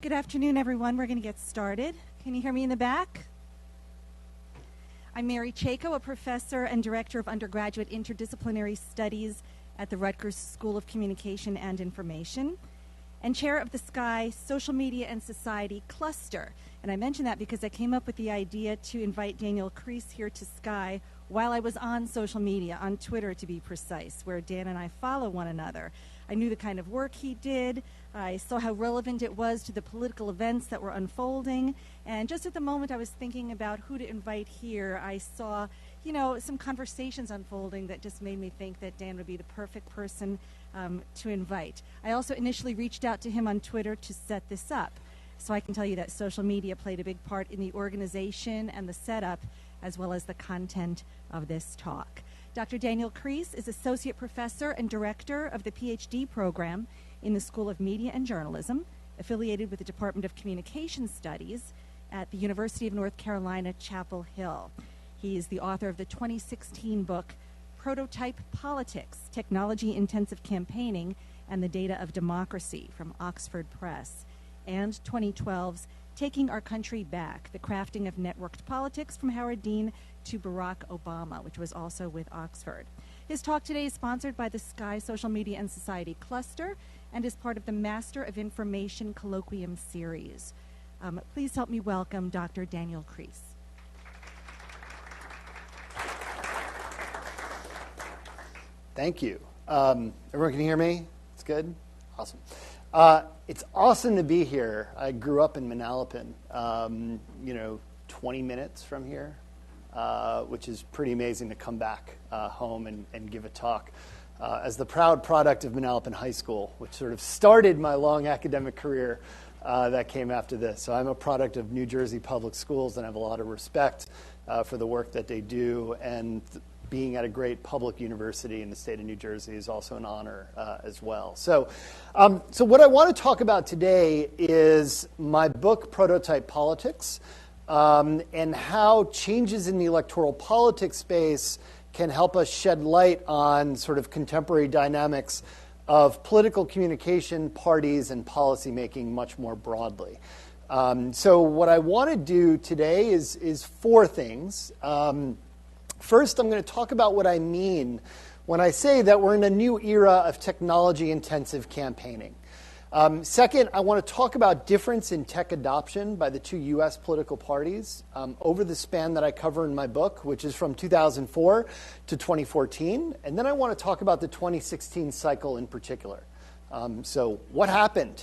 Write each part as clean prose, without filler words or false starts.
Good afternoon, everyone. We're going to get started. Can you hear me in the back? I'm Mary Chaco, a professor and director of undergraduate interdisciplinary studies at the Rutgers School of Communication and Information, and chair of the SCI Social Media and Society Cluster. And I mention that because I came up with the idea to invite Daniel Kreiss here to SCI while I was on social media, on Twitter to be precise, where Dan and I follow one another. I knew the kind of work he did. I saw how relevant it was to the political events that were unfolding. And just at the moment I was thinking about who to invite here, I saw, some conversations unfolding that just made me think that Dan would be the perfect person to invite. I also initially reached out to him on Twitter to set this up. So I can tell you that social media played a big part in the organization and the setup, as well as the content of this talk. Dr. Daniel Kreiss is Associate Professor and Director of the PhD program in the School of Media and Journalism, affiliated with the Department of Communication Studies at the University of North Carolina, Chapel Hill. He is the author of the 2016 book, Prototype Politics, Technology-Intensive Campaigning and the Data of Democracy from Oxford Press, and 2012's Taking Our Country Back, The Crafting of Networked Politics from Howard Dean to Barack Obama, which was also with Oxford. His talk today is sponsored by the SCI Social Media and Society Cluster and is part of the Master of Information Colloquium series. Please help me welcome Dr. Daniel Kreiss. Thank you. Everyone can hear me? It's good? Awesome. It's awesome to be here. I grew up in Manalapan, 20 minutes from here, which is pretty amazing to come back home and give a talk. As the proud product of Manalapan High School, which sort of started my long academic career that came after this. So I'm a product of New Jersey public schools, and I have a lot of respect for the work that they do, and being at a great public university in the state of New Jersey is also an honor as well. So what I want to talk about today is my book, Prototype Politics, and how changes in the electoral politics space can help us shed light on sort of contemporary dynamics of political communication, parties, and policymaking much more broadly. So what I want to do today is four things. First, I'm going to talk about what I mean when I say that we're in a new era of technology-intensive campaigning. Second, I want to talk about difference in tech adoption by the two U.S. political parties over the span that I cover in my book, which is from 2004 to 2014. And then I want to talk about the 2016 cycle in particular. So what happened?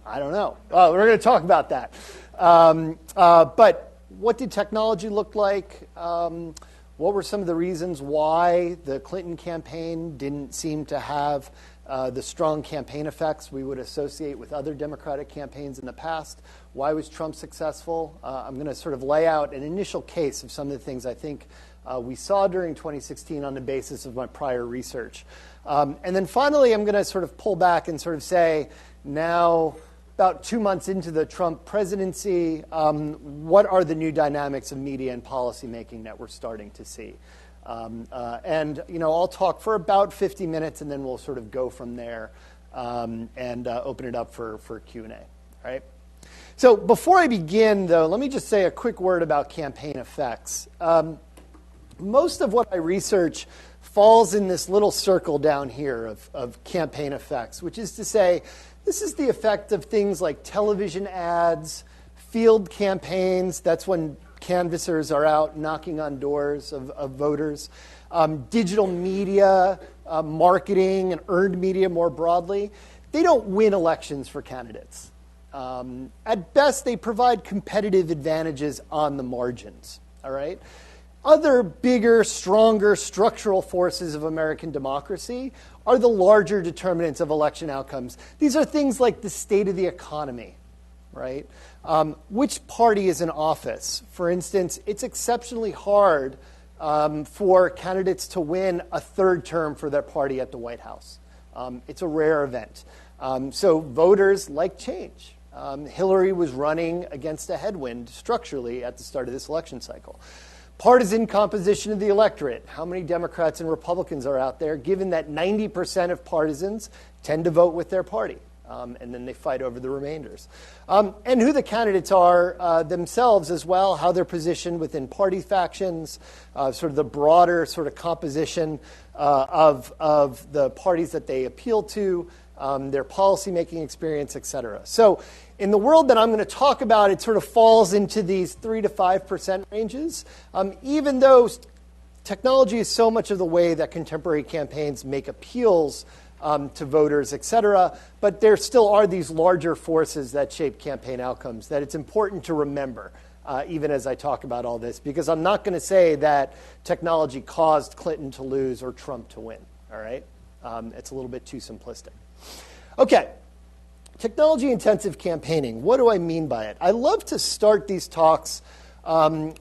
I don't know. We're going to talk about that. But what did technology look like? What were some of the reasons why the Clinton campaign didn't seem to have the strong campaign effects we would associate with other Democratic campaigns in the past? Why was Trump successful? I'm going to sort of lay out an initial case of some of the things I think we saw during 2016 on the basis of my prior research. And then finally, I'm going to sort of pull back and sort of say, now, about 2 months into the Trump presidency, what are the new dynamics of media and policymaking that we're starting to see? I'll talk for about 50 minutes, and then we'll sort of go from there and open it up for Q&A. All right? So before I begin, though, let me just say a quick word about campaign effects. Most of what I research falls in this little circle down here of campaign effects, which is to say, this is the effect of things like television ads, field campaigns, that's when canvassers are out knocking on doors of voters, digital media, marketing, and earned media more broadly. They don't win elections for candidates. At best, they provide competitive advantages on the margins, all right? Other bigger, stronger structural forces of American democracy are the larger determinants of election outcomes. These are things like the state of the economy, right? Which party is in office? For instance, it's exceptionally hard for candidates to win a third term for their party at the White House. It's a rare event. So voters like change. Hillary was running against a headwind structurally at the start of this election cycle. Partisan composition of the electorate. How many Democrats and Republicans are out there, given that 90% of partisans tend to vote with their party? and then they fight over the remainders. And who the candidates are themselves as well, how they're positioned within party factions, sort of the broader sort of composition of the parties that they appeal to, their policymaking experience, et cetera. So in the world that I'm going to talk about, it sort of falls into these 3 to 5% ranges, even though technology is so much of the way that contemporary campaigns make appeals to voters, et cetera, but there still are these larger forces that shape campaign outcomes that it's important to remember, even as I talk about all this, because I'm not going to say that technology caused Clinton to lose or Trump to win, all right? It's a little bit too simplistic. Okay, technology-intensive campaigning. What do I mean by it? I love to start these talks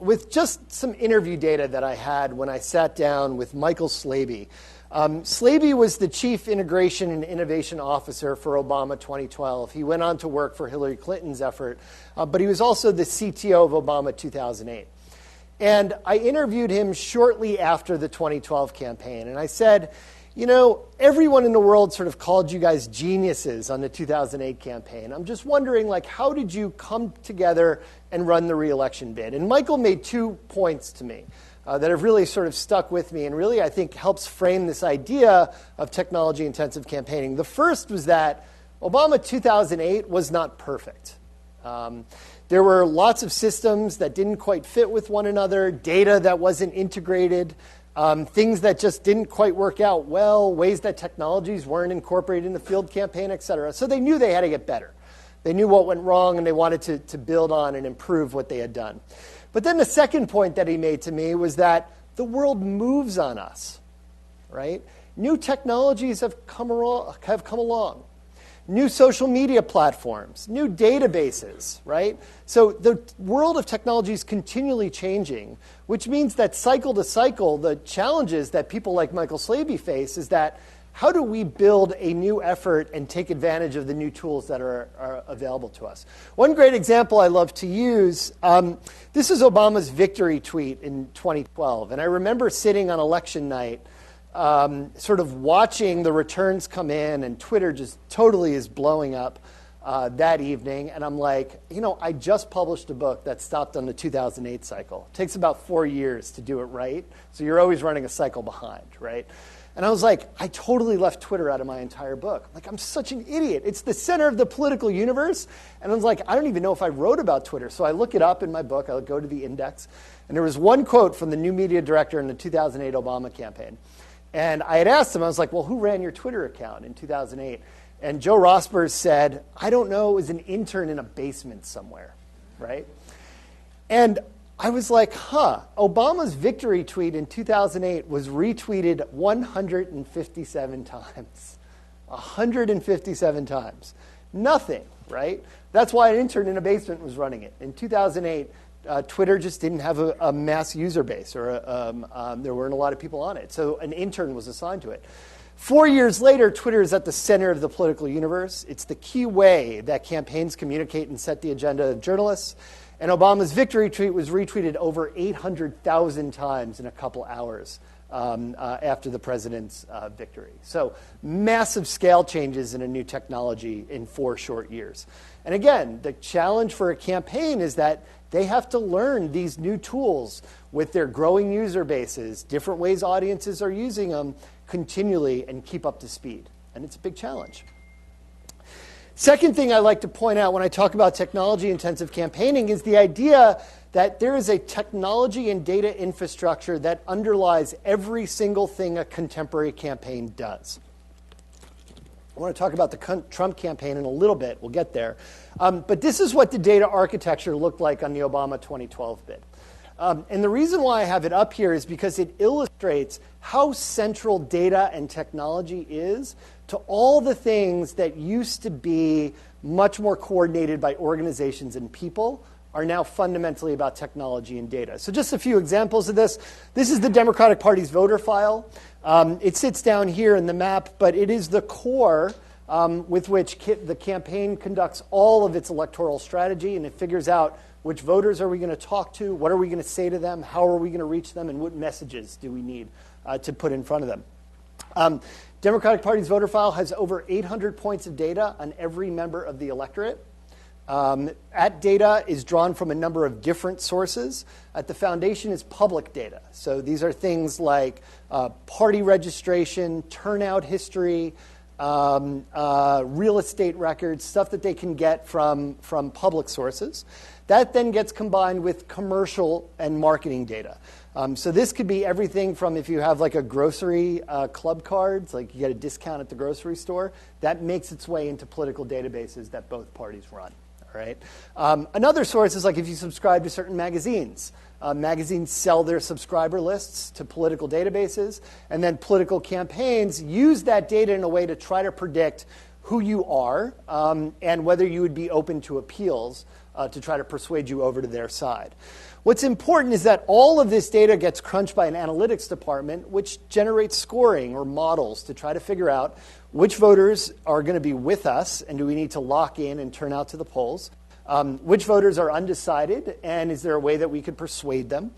with just some interview data that I had when I sat down with Michael Slaby. Slaby was the Chief Integration and Innovation Officer for Obama 2012. He went on to work for Hillary Clinton's effort, but he was also the CTO of Obama 2008. And I interviewed him shortly after the 2012 campaign, and I said, you know, everyone in the world sort of called you guys geniuses on the 2008 campaign. I'm just wondering, like, how did you come together and run the re-election bid? And Michael made 2 points to me that have really sort of stuck with me and really, I think, helps frame this idea of technology-intensive campaigning. The first was that Obama 2008 was not perfect. There were lots of systems that didn't quite fit with one another, data that wasn't integrated, things that just didn't quite work out well, ways that technologies weren't incorporated in the field campaign, et cetera. So they knew they had to get better. They knew what went wrong, and they wanted to build on and improve what they had done. But then the second point that he made to me was that the world moves on us, right? New technologies have come along. New social media platforms, new databases, right? So the world of technology is continually changing, which means that cycle to cycle, the challenges that people like Michael Slaby face is that how do we build a new effort and take advantage of the new tools that are available to us? One great example I love to use, this is Obama's victory tweet in 2012. And I remember sitting on election night, sort of watching the returns come in, and Twitter just totally is blowing up that evening. And I'm like, you know, I just published a book that stopped on the 2008 cycle. It takes about 4 years to do it right. So you're always running a cycle behind, right? And I was like, I totally left Twitter out of my entire book. Like, I'm such an idiot. It's the center of the political universe. And I was like, I don't even know if I wrote about Twitter. So I look it up in my book. I'll go to the index. And there was one quote from the new media director in the 2008 Obama campaign. And I had asked him, I was like, well, who ran your Twitter account in 2008? And Joe Rossberg said, I don't know, it was an intern in a basement somewhere, right? And I was like, Obama's victory tweet in 2008 was retweeted 157 times. 157 times. Nothing, right? That's why an intern in a basement was running it. In 2008, Twitter just didn't have a mass user base, or there weren't a lot of people on it. So an intern was assigned to it. 4 years later, Twitter is at the center of the political universe. It's the key way that campaigns communicate and set the agenda of journalists. And Obama's victory tweet was retweeted over 800,000 times in a couple hours after the president's victory. So massive scale changes in a new technology in 4 short years. And again, the challenge for a campaign is that they have to learn these new tools with their growing user bases, different ways audiences are using them continually, and keep up to speed. And it's a big challenge. Second thing I like to point out when I talk about technology-intensive campaigning is the idea that there is a technology and data infrastructure that underlies every single thing a contemporary campaign does. I want to talk about the Trump campaign in a little bit. We'll get there. But this is what the data architecture looked like on the Obama 2012 bid. And the reason why I have it up here is because it illustrates how central data and technology is to all the things that used to be much more coordinated by organizations and people are now fundamentally about technology and data. So just a few examples of this. This is the Democratic Party's voter file. It sits down here in the map, but it is the core with which the campaign conducts all of its electoral strategy, and it figures out which voters are we going to talk to, what are we going to say to them, how are we going to reach them, and what messages do we need to put in front of them. Democratic Party's voter file has over 800 points of data on every member of the electorate. That data is drawn from a number of different sources. At the foundation is public data. So these are things like party registration, turnout history, real estate records, stuff that they can get from public sources. That then gets combined with commercial and marketing data. So this could be everything from if you have like a grocery club cards, like you get a discount at the grocery store, that makes its way into political databases that both parties run. All right. Another source is like if you subscribe to certain magazines. Magazines sell their subscriber lists to political databases, and then political campaigns use that data in a way to try to predict who you are and whether you would be open to appeals to try to persuade you over to their side. What's important is that all of this data gets crunched by an analytics department, which generates scoring or models to try to figure out which voters are going to be with us and do we need to lock in and turn out to the polls, which voters are undecided, and is there a way that we could persuade them,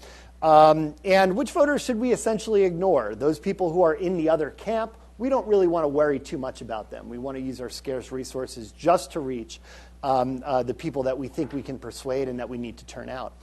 and which voters should we essentially ignore. Those people who are in the other camp, we don't really want to worry too much about them. We want to use our scarce resources just to reach the people that we think we can persuade and that we need to turn out.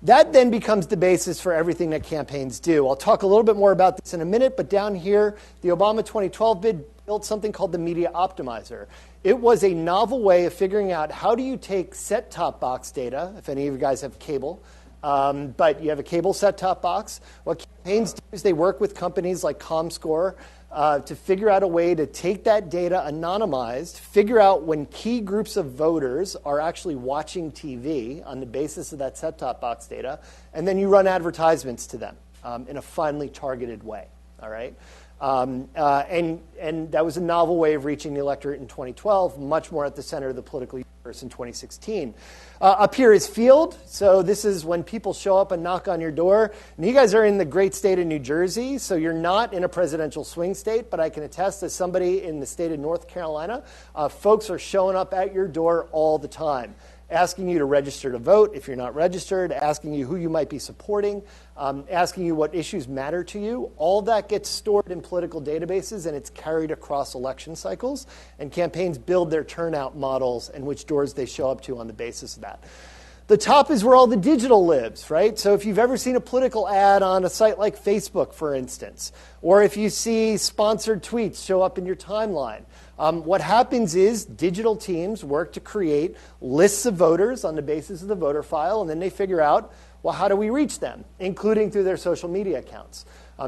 That then becomes the basis for everything that campaigns do. I'll talk a little bit more about this in a minute, but down here, the Obama 2012 bid built something called the Media Optimizer. It was a novel way of figuring out how do you take set-top box data, if any of you guys have cable, but you have a cable set-top box. What campaigns do is they work with companies like ComScore to figure out a way to take that data anonymized, figure out when key groups of voters are actually watching TV on the basis of that set-top box data, and then you run advertisements to them in a finely targeted way. All right? And that was a novel way of reaching the electorate in 2012, much more at the center of the political universe in 2016. Up here is field. So this is when people show up and knock on your door. And you guys are in the great state of New Jersey, so you're not in a presidential swing state, but I can attest as somebody in the state of North Carolina, folks are showing up at your door all the time, asking you to register to vote if you're not registered, asking you who you might be supporting, asking you what issues matter to you. All that gets stored in political databases, and it's carried across election cycles. And campaigns build their turnout models and which doors they show up to on the basis of that. The top is where all the digital lives, right? So if you've ever seen a political ad on a site like Facebook, for instance, or if you see sponsored tweets show up in your timeline, what happens is digital teams work to create lists of voters on the basis of the voter file, and then they figure out, well, how do we reach them, including through their social media accounts.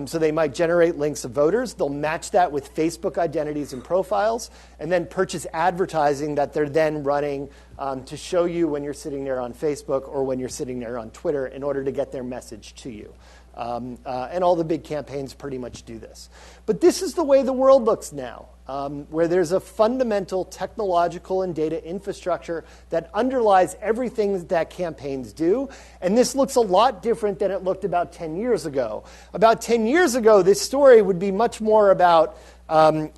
So they might generate links of voters. They'll match that with Facebook identities and profiles, and then purchase advertising that they're then running to show you when you're sitting there on Facebook or when you're sitting there on Twitter in order to get their message to you. And all the big campaigns pretty much do this. But this is the way the world looks now, where there's a fundamental technological and data infrastructure that underlies everything that campaigns do. And this looks a lot different than it looked about 10 years ago. About 10 years ago, this story would be much more about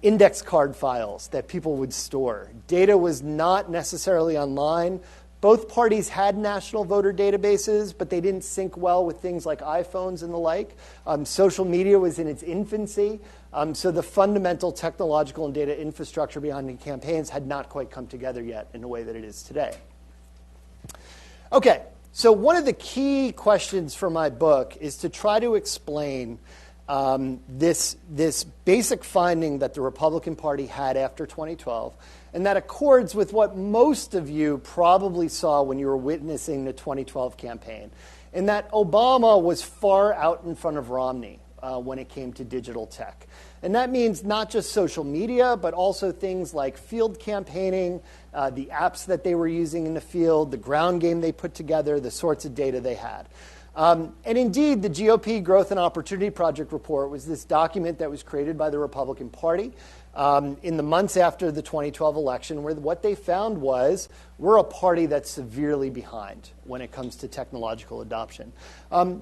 index card files that people would store. Data was not necessarily online. Both parties had national voter databases, but they didn't sync well with things like iPhones and the like. Social media was in its infancy, so the fundamental technological and data infrastructure behind the campaigns had not quite come together yet in the way that it is today. Okay, so one of the key questions for my book is to try to explain this basic finding that the Republican Party had after 2012, and that accords with what most of you probably saw when you were witnessing the 2012 campaign, in that Obama was far out in front of Romney when it came to digital tech. And that means not just social media, but also things like field campaigning, the apps that they were using in the field, the ground game they put together, the sorts of data they had. And indeed, the GOP Growth and Opportunity Project report was this document that was created by the Republican Party in the months after the 2012 election, where what they found was we're a party that's severely behind when it comes to technological adoption.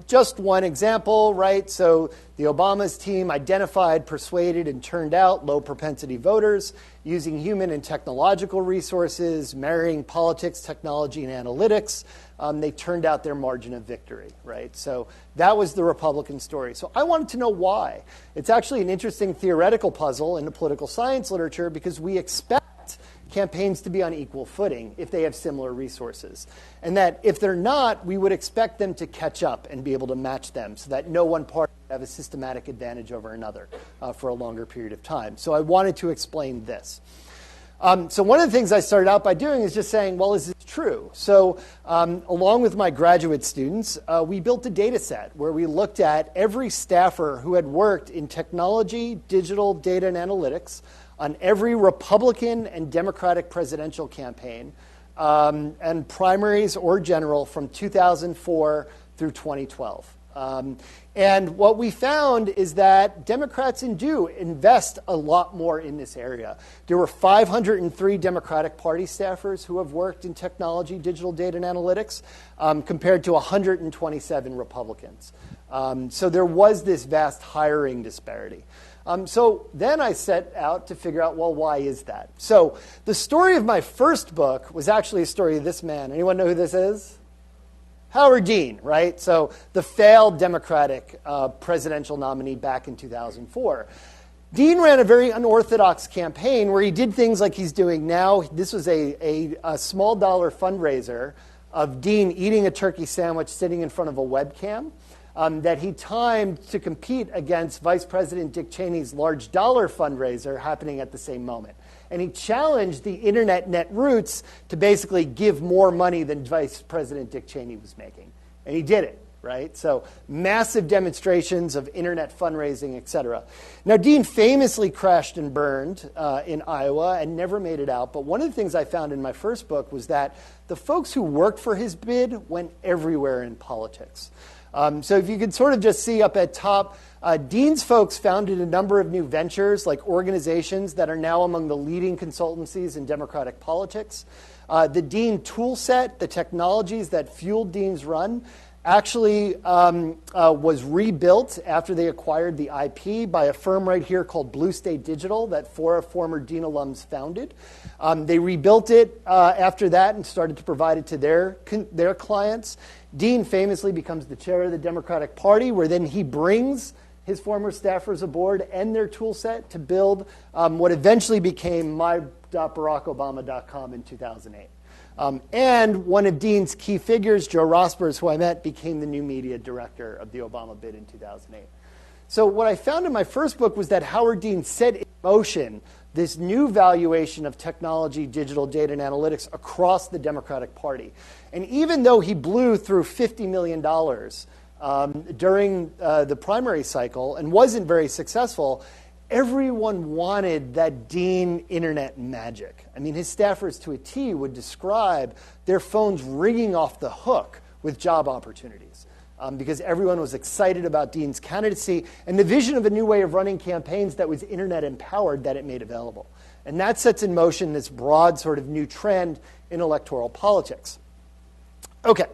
Just one example, right? So the Obama's team identified, persuaded, and turned out low propensity voters using human and technological resources, marrying politics, technology, and analytics. they turned out their margin of victory, right? So that was the Republican story. So I wanted to know why. It's actually an interesting theoretical puzzle in the political science literature because we expect campaigns to be on equal footing if they have similar resources. And that if they're not, we would expect them to catch up and be able to match them so that no one party would have a systematic advantage over another for a longer period of time. So I wanted to explain this. So one of the things I started out by doing is just saying, well, is this true? So along with my graduate students, we built a data set where we looked at every staffer who had worked in technology, digital, data, and analytics on every Republican and Democratic presidential campaign and primaries or general from 2004 through 2012. And what we found is that Democrats do invest a lot more in this area. There were 503 Democratic Party staffers who have worked in technology, digital data, and analytics, compared to 127 Republicans. So there was this vast hiring disparity. So then I set out to figure out, well, why is that? So the story of my first book was actually a story of this man. Anyone know who this is? Howard Dean, right? So the failed Democratic presidential nominee back in 2004. Dean ran a very unorthodox campaign where he did things like he's doing now. This was a small dollar fundraiser of Dean eating a turkey sandwich sitting in front of a webcam that he timed to compete against Vice President Dick Cheney's large dollar fundraiser happening at the same moment. And he challenged the internet net roots to basically give more money than Vice President Dick Cheney was making. And he did it, right? So massive demonstrations of internet fundraising, et cetera. Now, Dean famously crashed and burned in Iowa and never made it out. But one of the things I found in my first book was that the folks who worked for his bid went everywhere in politics. So if you could sort of just see up at top, Dean's folks founded a number of new ventures, like organizations that are now among the leading consultancies in Democratic politics. The Dean toolset, the technologies that fueled Dean's run, actually was rebuilt after they acquired the IP by a firm right here called Blue State Digital that four former Dean alums founded. They rebuilt it after that and started to provide it to their clients. Dean famously becomes the chair of the Democratic Party, where then he brings his former staffers aboard and their tool set to build what eventually became my.barackobama.com in 2008. And one of Dean's key figures, Joe Rospers, who I met, became the new media director of the Obama bid in 2008. So what I found in my first book was that Howard Dean set in motion this new valuation of technology, digital data, and analytics across the Democratic Party. And even though he blew through $50 million during the primary cycle and wasn't very successful, everyone wanted that Dean internet magic. I mean, his staffers to a T would describe their phones ringing off the hook with job opportunities because everyone was excited about Dean's candidacy and the vision of a new way of running campaigns that was internet empowered that it made available. And that sets in motion this broad sort of new trend in electoral politics. Okay,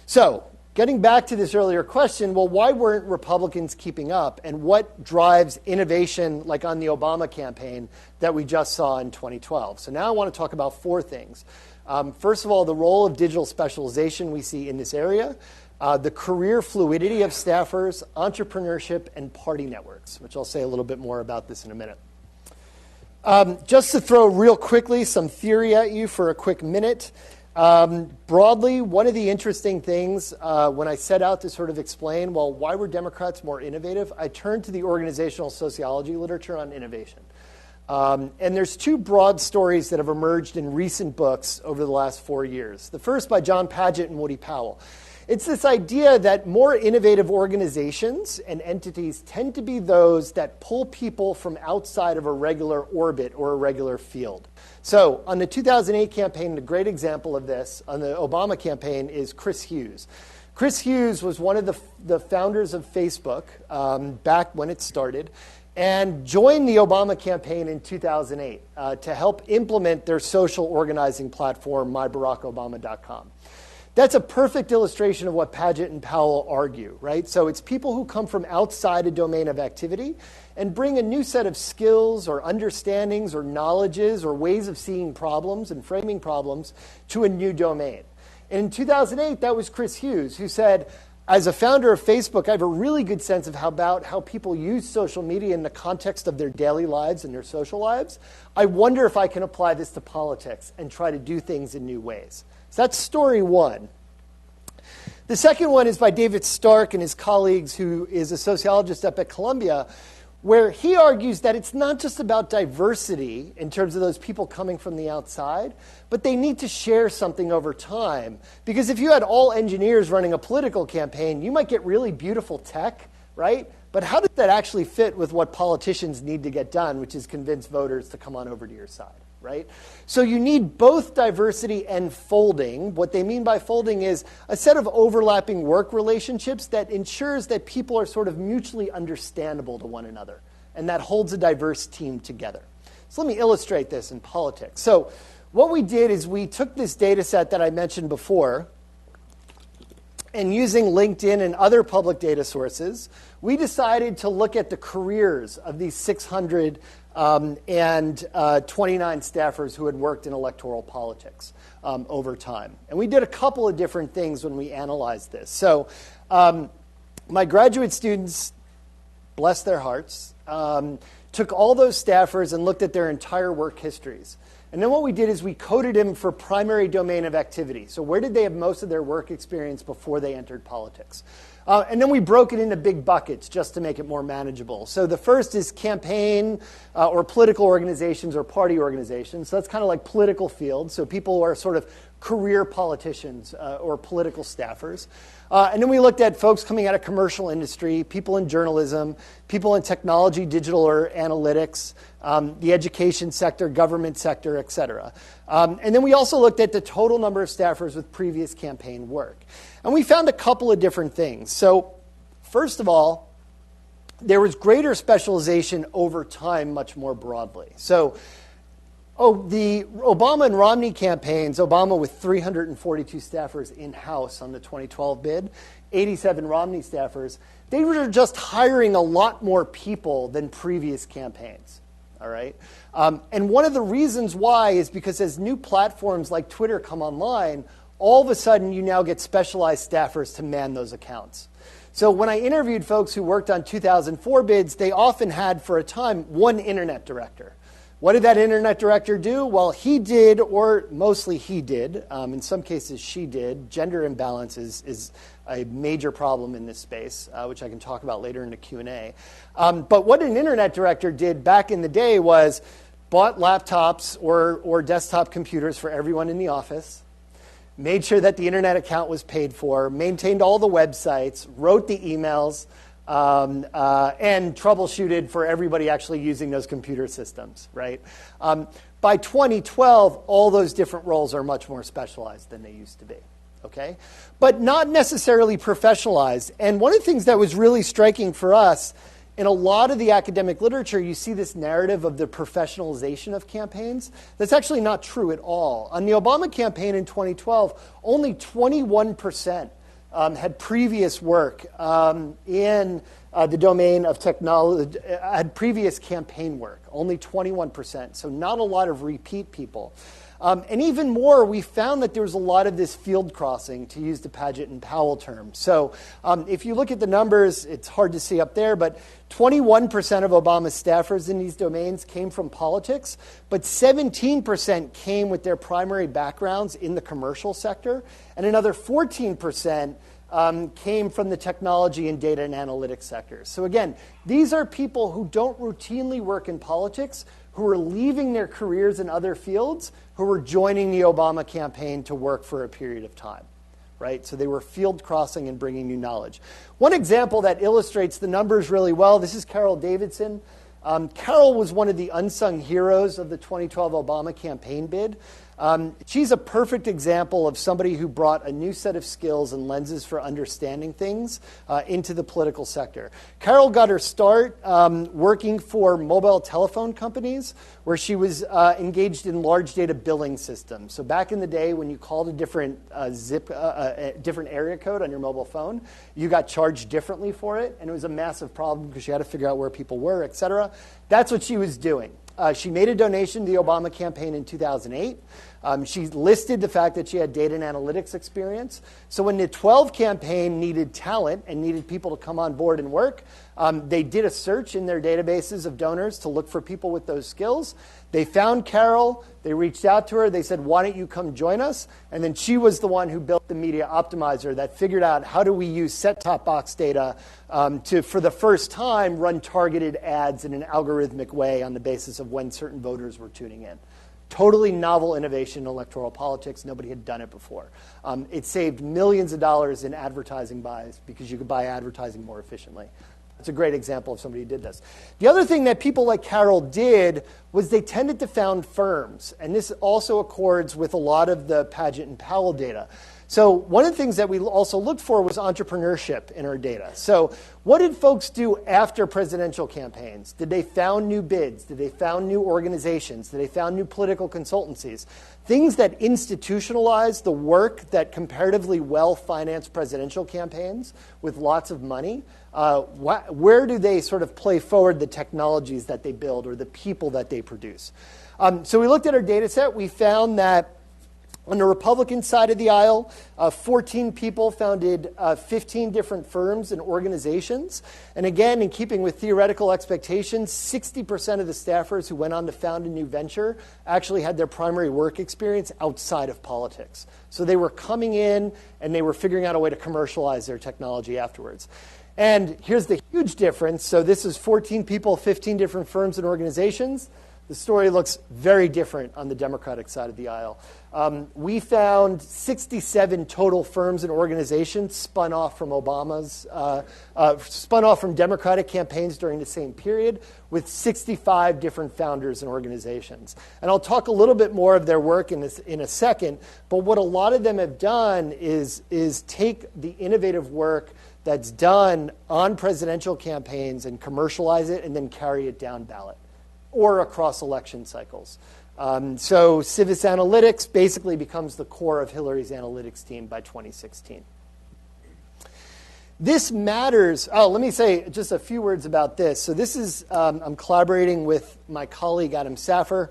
so getting back to this earlier question, well, why weren't Republicans keeping up? And what drives innovation like on the Obama campaign that we just saw in 2012? So now I want to talk about four things. First of all, the role of digital specialization we see in this area, the career fluidity of staffers, entrepreneurship, and party networks, which I'll say a little bit more about this in a minute. Just to throw real quickly some theory at you for a quick minute. Broadly, one of the interesting things when I set out to sort of explain, well, why were Democrats more innovative, I turned to the organizational sociology literature on innovation. And there's two broad stories that have emerged in recent books over the last 4 years. The first by John Padgett and Woody Powell. It's this idea that more innovative organizations and entities tend to be those that pull people from outside of a regular orbit or a regular field. So on the 2008 campaign, a great example of this on the Obama campaign is Kreiss Hughes. Kreiss Hughes was one of the founders of Facebook back when it started and joined the Obama campaign in 2008 to help implement their social organizing platform, MyBarackObama.com. That's a perfect illustration of what Padgett and Powell argue, right? So it's people who come from outside a domain of activity and bring a new set of skills or understandings or knowledges or ways of seeing problems and framing problems to a new domain. And in 2008, that was Chris Hughes, who said, as a founder of Facebook, I have a really good sense of how people use social media in the context of their daily lives and their social lives. I wonder if I can apply this to politics and try to do things in new ways. So that's story one. The second one is by David Stark and his colleagues, who is a sociologist up at Columbia, where he argues that it's not just about diversity in terms of those people coming from the outside, but they need to share something over time. Because if you had all engineers running a political campaign, you might get really beautiful tech, right? But how does that actually fit with what politicians need to get done, which is convince voters to come on over to your side, right? So you need both diversity and folding. What they mean by folding is a set of overlapping work relationships that ensures that people are sort of mutually understandable to one another, and that holds a diverse team together. So let me illustrate this in politics. So what we did is we took this data set that I mentioned before, and using LinkedIn and other public data sources, we decided to look at the careers of these 629 staffers who had worked in electoral politics over time. And we did a couple of different things when we analyzed this. So my graduate students, bless their hearts, took all those staffers and looked at their entire work histories. And then what we did is we coded them for primary domain of activity. So where did they have most of their work experience before they entered politics? And then we broke it into big buckets just to make it more manageable. So the first is campaign or political organizations or party organizations. So that's kind of like political fields. So people who are sort of career politicians or political staffers. And then we looked at folks coming out of commercial industry, people in journalism, people in technology, digital or analytics, the education sector, government sector, et cetera. And then we also looked at the total number of staffers with previous campaign work. And we found a couple of different things. So first of all, there was greater specialization over time much more broadly. So the Obama and Romney campaigns, Obama with 342 staffers in-house on the 2012 bid, 87 Romney staffers, they were just hiring a lot more people than previous campaigns. All right? And one of the reasons why is because as new platforms like Twitter come online, all of a sudden you now get specialized staffers to man those accounts. So when I interviewed folks who worked on 2004 bids, they often had, for a time, one internet director. What did that internet director do? Well, he did, or mostly he did. In some cases, she did. Gender imbalance is a major problem in this space, which I can talk about later in the Q&A. But what an internet director did back in the day was bought laptops or desktop computers for everyone in the office, made sure that the internet account was paid for, maintained all the websites, wrote the emails, and troubleshooted for everybody actually using those computer systems, right? By 2012, all those different roles are much more specialized than they used to be, okay? But not necessarily professionalized. And one of the things that was really striking for us, in a lot of the academic literature, you see this narrative of the professionalization of campaigns. That's actually not true at all. On the Obama campaign in 2012, only 21% had previous work in the domain of technology, had previous campaign work, only 21%. So not a lot of repeat people. And even more, we found that there was a lot of this field crossing, to use the Paget and Powell term. So if you look at the numbers, it's hard to see up there, but 21% of Obama's staffers in these domains came from politics, but 17% came with their primary backgrounds in the commercial sector, and another 14% came from the technology and data and analytics sectors. So again, these are people who don't routinely work in politics, who are leaving their careers in other fields, who are joining the Obama campaign to work for a period of time, right? So they were field crossing and bringing new knowledge. One example that illustrates the numbers really well, this is Carol Davidson. Carol was one of the unsung heroes of the 2012 Obama campaign bid. She's a perfect example of somebody who brought a new set of skills and lenses for understanding things into the political sector. Carol got her start working for mobile telephone companies, where she was engaged in large data billing systems. So back in the day, when you called a different different area code on your mobile phone, you got charged differently for it, and it was a massive problem because you had to figure out where people were, et cetera. That's what she was doing. She made a donation to the Obama campaign in 2008. She listed the fact that she had data and analytics experience. So when the 12 campaign needed talent and needed people to come on board and work, they did a search in their databases of donors to look for people with those skills. They found Carol. They reached out to her. They said, why don't you come join us? And then she was the one who built the media optimizer that figured out how do we use set-top box data to, for the first time, run targeted ads in an algorithmic way on the basis of when certain voters were tuning in. Totally novel innovation in electoral politics. Nobody had done it before. It saved millions of dollars in advertising buys because you could buy advertising more efficiently. That's a great example of somebody who did this. The other thing that people like Carol did was they tended to found firms. And this also accords with a lot of the Paget and Powell data. So one of the things that we also looked for was entrepreneurship in our data. So what did folks do after presidential campaigns? Did they found new bids? Did they found new organizations? Did they found new political consultancies? Things that institutionalize the work that comparatively well-financed presidential campaigns with lots of money. Where do they sort of play forward the technologies that they build or the people that they produce? So we looked at our data set. We found that on the Republican side of the aisle, 14 people founded 15 different firms and organizations. And again, in keeping with theoretical expectations, 60% of the staffers who went on to found a new venture actually had their primary work experience outside of politics. So they were coming in and they were figuring out a way to commercialize their technology afterwards. And here's the huge difference. So this is 14 people, 15 different firms and organizations. The story looks very different on the Democratic side of the aisle. We found 67 total firms and organizations spun off from Democratic campaigns during the same period, with 65 different founders and organizations. And I'll talk a little bit more of their work in a second. But what a lot of them have done is take the innovative work that's done on presidential campaigns and commercialize it and then carry it down ballot or across election cycles. So Civis Analytics basically becomes the core of Hillary's analytics team by 2016. This matters. Oh, let me say just a few words about this. So this is, I'm collaborating with my colleague Adam Saffer,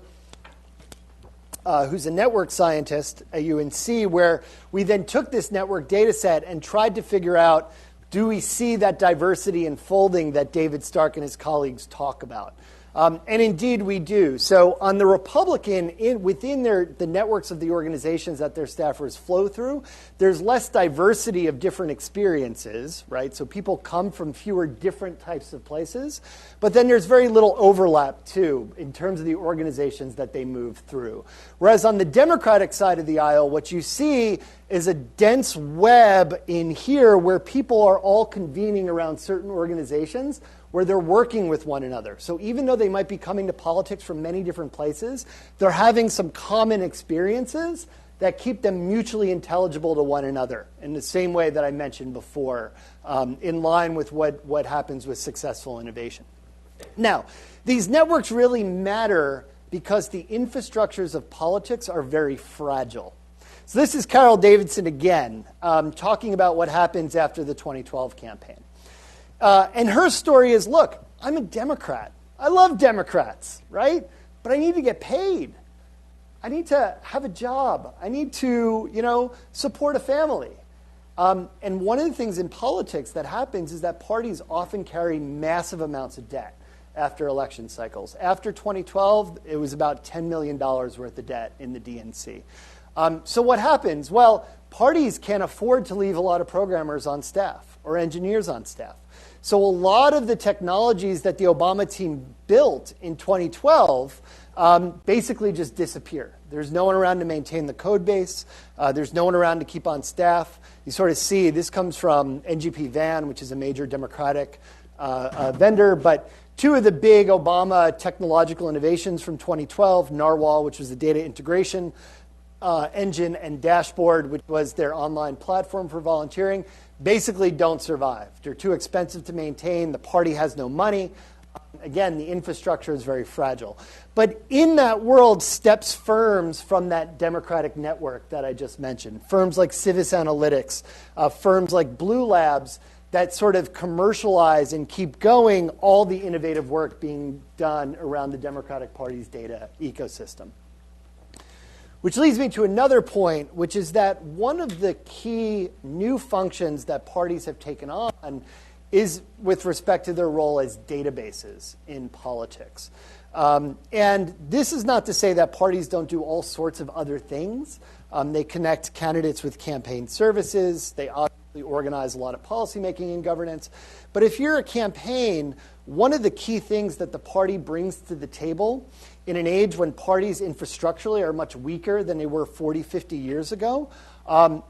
who's a network scientist at UNC, where we then took this network data set and tried to figure out, do we see that diversity and folding that David Stark and his colleagues talk about? And indeed we do. So on the Republican, within the networks of the organizations that their staffers flow through, there's less diversity of different experiences, right? So people come from fewer different types of places. But then there's very little overlap, too, in terms of the organizations that they move through. Whereas on the Democratic side of the aisle, what you see is a dense web in here where people are all convening around certain organizations where they're working with one another. So even though they might be coming to politics from many different places, they're having some common experiences that keep them mutually intelligible to one another in the same way that I mentioned before, in line with what happens with successful innovation. Now, these networks really matter because the infrastructures of politics are very fragile. So this is Carol Davidson again, talking about what happens after the 2012 campaign. And her story is, look, I'm a Democrat. I love Democrats, right? But I need to get paid. I need to have a job. I need to, support a family. And one of the things in politics that happens is that parties often carry massive amounts of debt after election cycles. After 2012, it was about $10 million worth of debt in the DNC. So what happens? Well, parties can't afford to leave a lot of programmers on staff or engineers on staff. So a lot of the technologies that the Obama team built in 2012 basically just disappear. There's no one around to maintain the code base. There's no one around to keep on staff. You sort of see this comes from NGP Van, which is a major Democratic vendor. But two of the big Obama technological innovations from 2012, Narwhal, which was the data integration engine, and Dashboard, which was their online platform for volunteering, basically don't survive. They're too expensive to maintain. The party has no money. Again, the infrastructure is very fragile. But in that world steps firms from that Democratic network that I just mentioned. Firms like Civis Analytics, firms like Blue Labs that sort of commercialize and keep going all the innovative work being done around the Democratic Party's data ecosystem. Which leads me to another point, which is that one of the key new functions that parties have taken on is with respect to their role as databases in politics. And this is not to say that parties don't do all sorts of other things. They connect candidates with campaign services. They obviously organize a lot of policymaking and governance. But if you're a campaign, one of the key things that the party brings to the table in an age when parties infrastructurally are much weaker than they were 40, 50 years ago,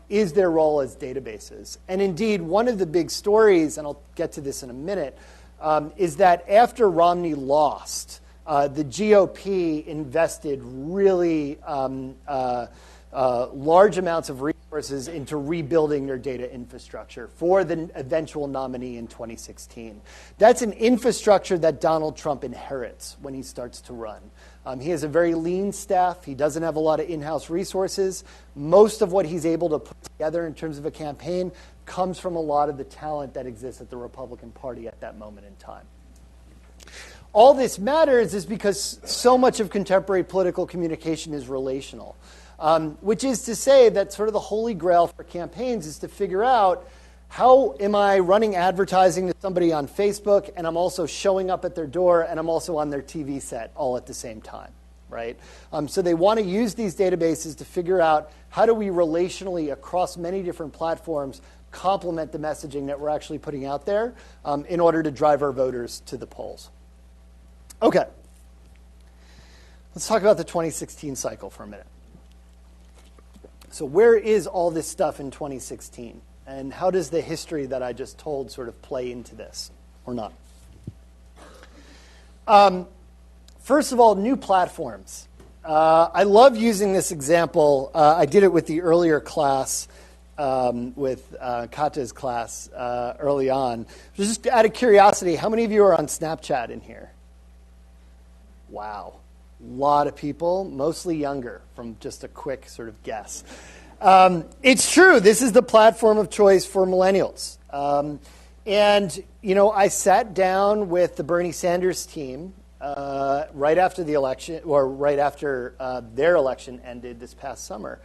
is their role as databases. And indeed, one of the big stories, and I'll get to this in a minute, is that after Romney lost, the GOP invested really large amounts of resources into rebuilding their data infrastructure for the eventual nominee in 2016. That's an infrastructure that Donald Trump inherits when he starts to run. He has a very lean staff. He doesn't have a lot of in-house resources. Most of what he's able to put together in terms of a campaign comes from a lot of the talent that exists at the Republican Party at that moment in time. All this matters is because so much of contemporary political communication is relational. Which is to say that sort of the holy grail for campaigns is to figure out, how am I running advertising to somebody on Facebook, and I'm also showing up at their door, and I'm also on their TV set all at the same time, right? So they want to use these databases to figure out, how do we relationally, across many different platforms, complement the messaging that we're actually putting out there in order to drive our voters to the polls. Okay. Let's talk about the 2016 cycle for a minute. So where is all this stuff in 2016? And how does the history that I just told sort of play into this, or not? First of all, new platforms. I love using this example. I did it with the earlier class, with Katja's class early on. Just out of curiosity, how many of you are on Snapchat in here? Wow. A lot of people, mostly younger, from just a quick sort of guess. It's true. This is the platform of choice for millennials. And, you know, I sat down with the Bernie Sanders team right after the election, or right after their election ended this past summer.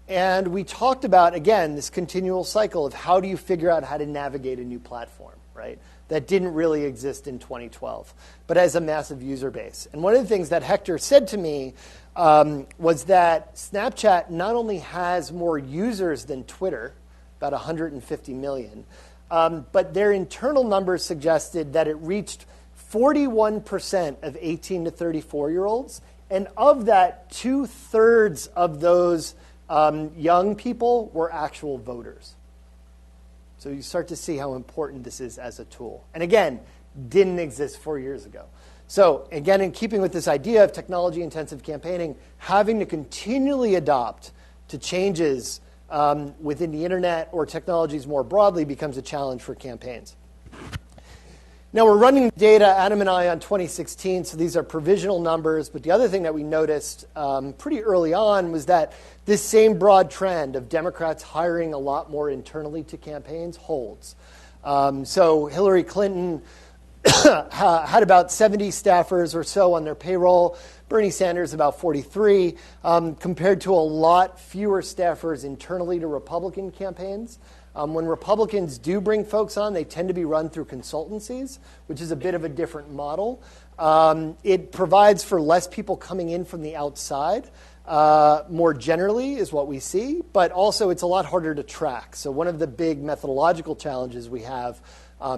And we talked about, again, this continual cycle of how do you figure out how to navigate a new platform, right? That didn't really exist in 2012, but as a massive user base. And one of the things that Hector said to me was that Snapchat not only has more users than Twitter, about 150 million, but their internal numbers suggested that it reached 41% of 18 to 34-year-olds. And of that, 2/3 of those young people were actual voters. So you start to see how important this is as a tool. And again, didn't exist 4 years ago. So again, in keeping with this idea of technology-intensive campaigning, having to continually adopt to changes within the internet or technologies more broadly becomes a challenge for campaigns. Now we're running data, Adam and I, on 2016, so these are provisional numbers. But the other thing that we noticed pretty early on was that this same broad trend of Democrats hiring a lot more internally to campaigns holds. So Hillary Clinton had about 70 staffers or so on their payroll. Bernie Sanders about 43, compared to a lot fewer staffers internally to Republican campaigns. When Republicans do bring folks on, they tend to be run through consultancies, which is a bit of a different model. It provides for less people coming in from the outside, more generally is what we see, but also it's a lot harder to track. So one of the big methodological challenges we have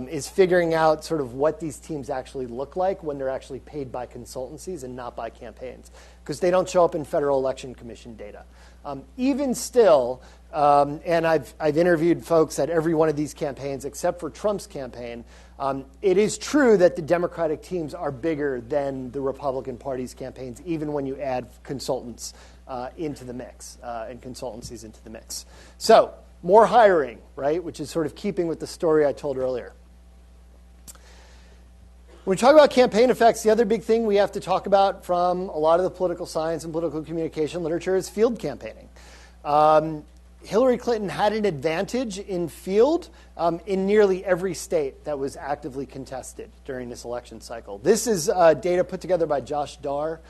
is figuring out sort of what these teams actually look like when they're actually paid by consultancies and not by campaigns, because they don't show up in Federal Election Commission data. Even still, and I've interviewed folks at every one of these campaigns except for Trump's campaign, it is true that the Democratic teams are bigger than the Republican Party's campaigns, even when you add consultants into the mix and consultancies into the mix. So more hiring, right, which is sort of keeping with the story I told earlier. When we talk about campaign effects, the other big thing we have to talk about from a lot of the political science and political communication literature is field campaigning. Hillary Clinton had an advantage in field in nearly every state that was actively contested during this election cycle. This is data put together by Josh Darr,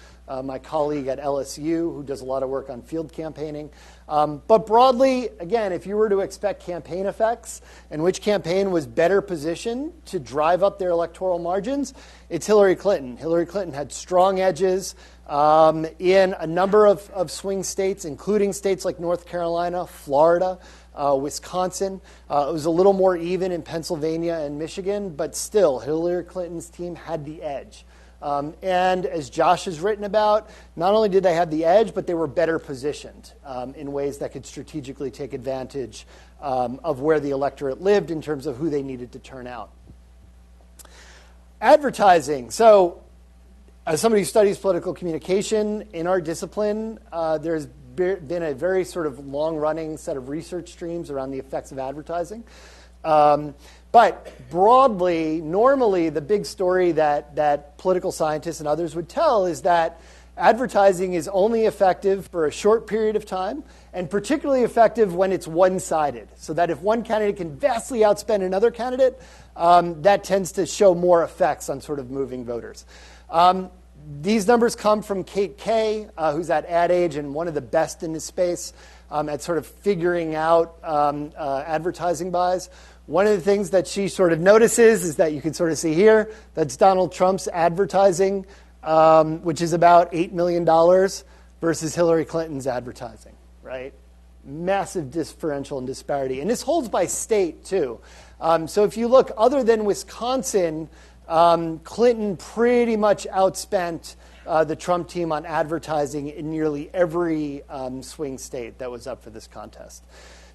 my colleague at LSU, who does a lot of work on field campaigning. But broadly, again, if you were to expect campaign effects and which campaign was better positioned to drive up their electoral margins, it's Hillary Clinton. Hillary Clinton had strong edges in a number of swing states, including states like North Carolina, Florida, Wisconsin. It was a little more even in Pennsylvania and Michigan, but still, Hillary Clinton's team had the edge. And as Josh has written about, not only did they have the edge, but they were better positioned in ways that could strategically take advantage of where the electorate lived in terms of who they needed to turn out. Advertising. So, as somebody who studies political communication in our discipline, there's been a very sort of long-running set of research streams around the effects of advertising. But broadly, normally the big story that political scientists and others would tell is that advertising is only effective for a short period of time, and particularly effective when it's one-sided. So that if one candidate can vastly outspend another candidate, that tends to show more effects on sort of moving voters. These numbers come from Kate Kay, who's at Ad Age and one of the best in this space at sort of figuring out advertising buys. One of the things that she sort of notices is that you can sort of see here, that's Donald Trump's advertising, which is about $8 million versus Hillary Clinton's advertising, right? Massive differential and disparity. And this holds by state, too. So if you look, other than Wisconsin, Clinton pretty much outspent the Trump team on advertising in nearly every swing state that was up for this contest.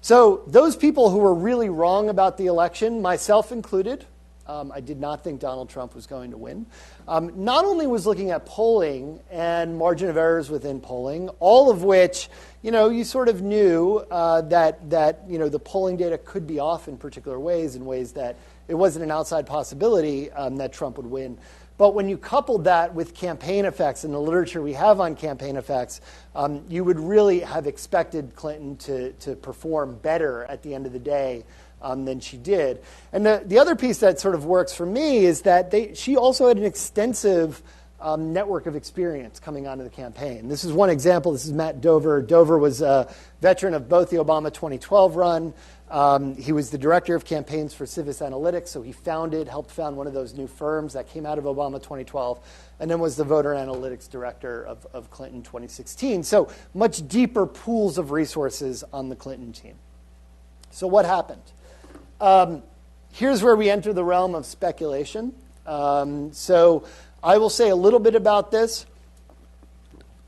So those people who were really wrong about the election, myself included, I did not think Donald Trump was going to win, not only was looking at polling and margin of errors within polling, all of which, you sort of knew that the polling data could be off in particular ways, in ways that it wasn't an outside possibility that Trump would win. But when you coupled that with campaign effects and the literature we have on campaign effects, you would really have expected Clinton to perform better at the end of the day than she did. And the other piece that sort of works for me is that she also had an extensive network of experience coming onto the campaign. This is one example. This is Matt Dover. Dover was a veteran of both the Obama 2012 run. He was the director of campaigns for Civis Analytics, so he helped found one of those new firms that came out of Obama 2012, and then was the voter analytics director of Clinton 2016. So much deeper pools of resources on the Clinton team. So what happened? Here's where we enter the realm of speculation. So I will say a little bit about this.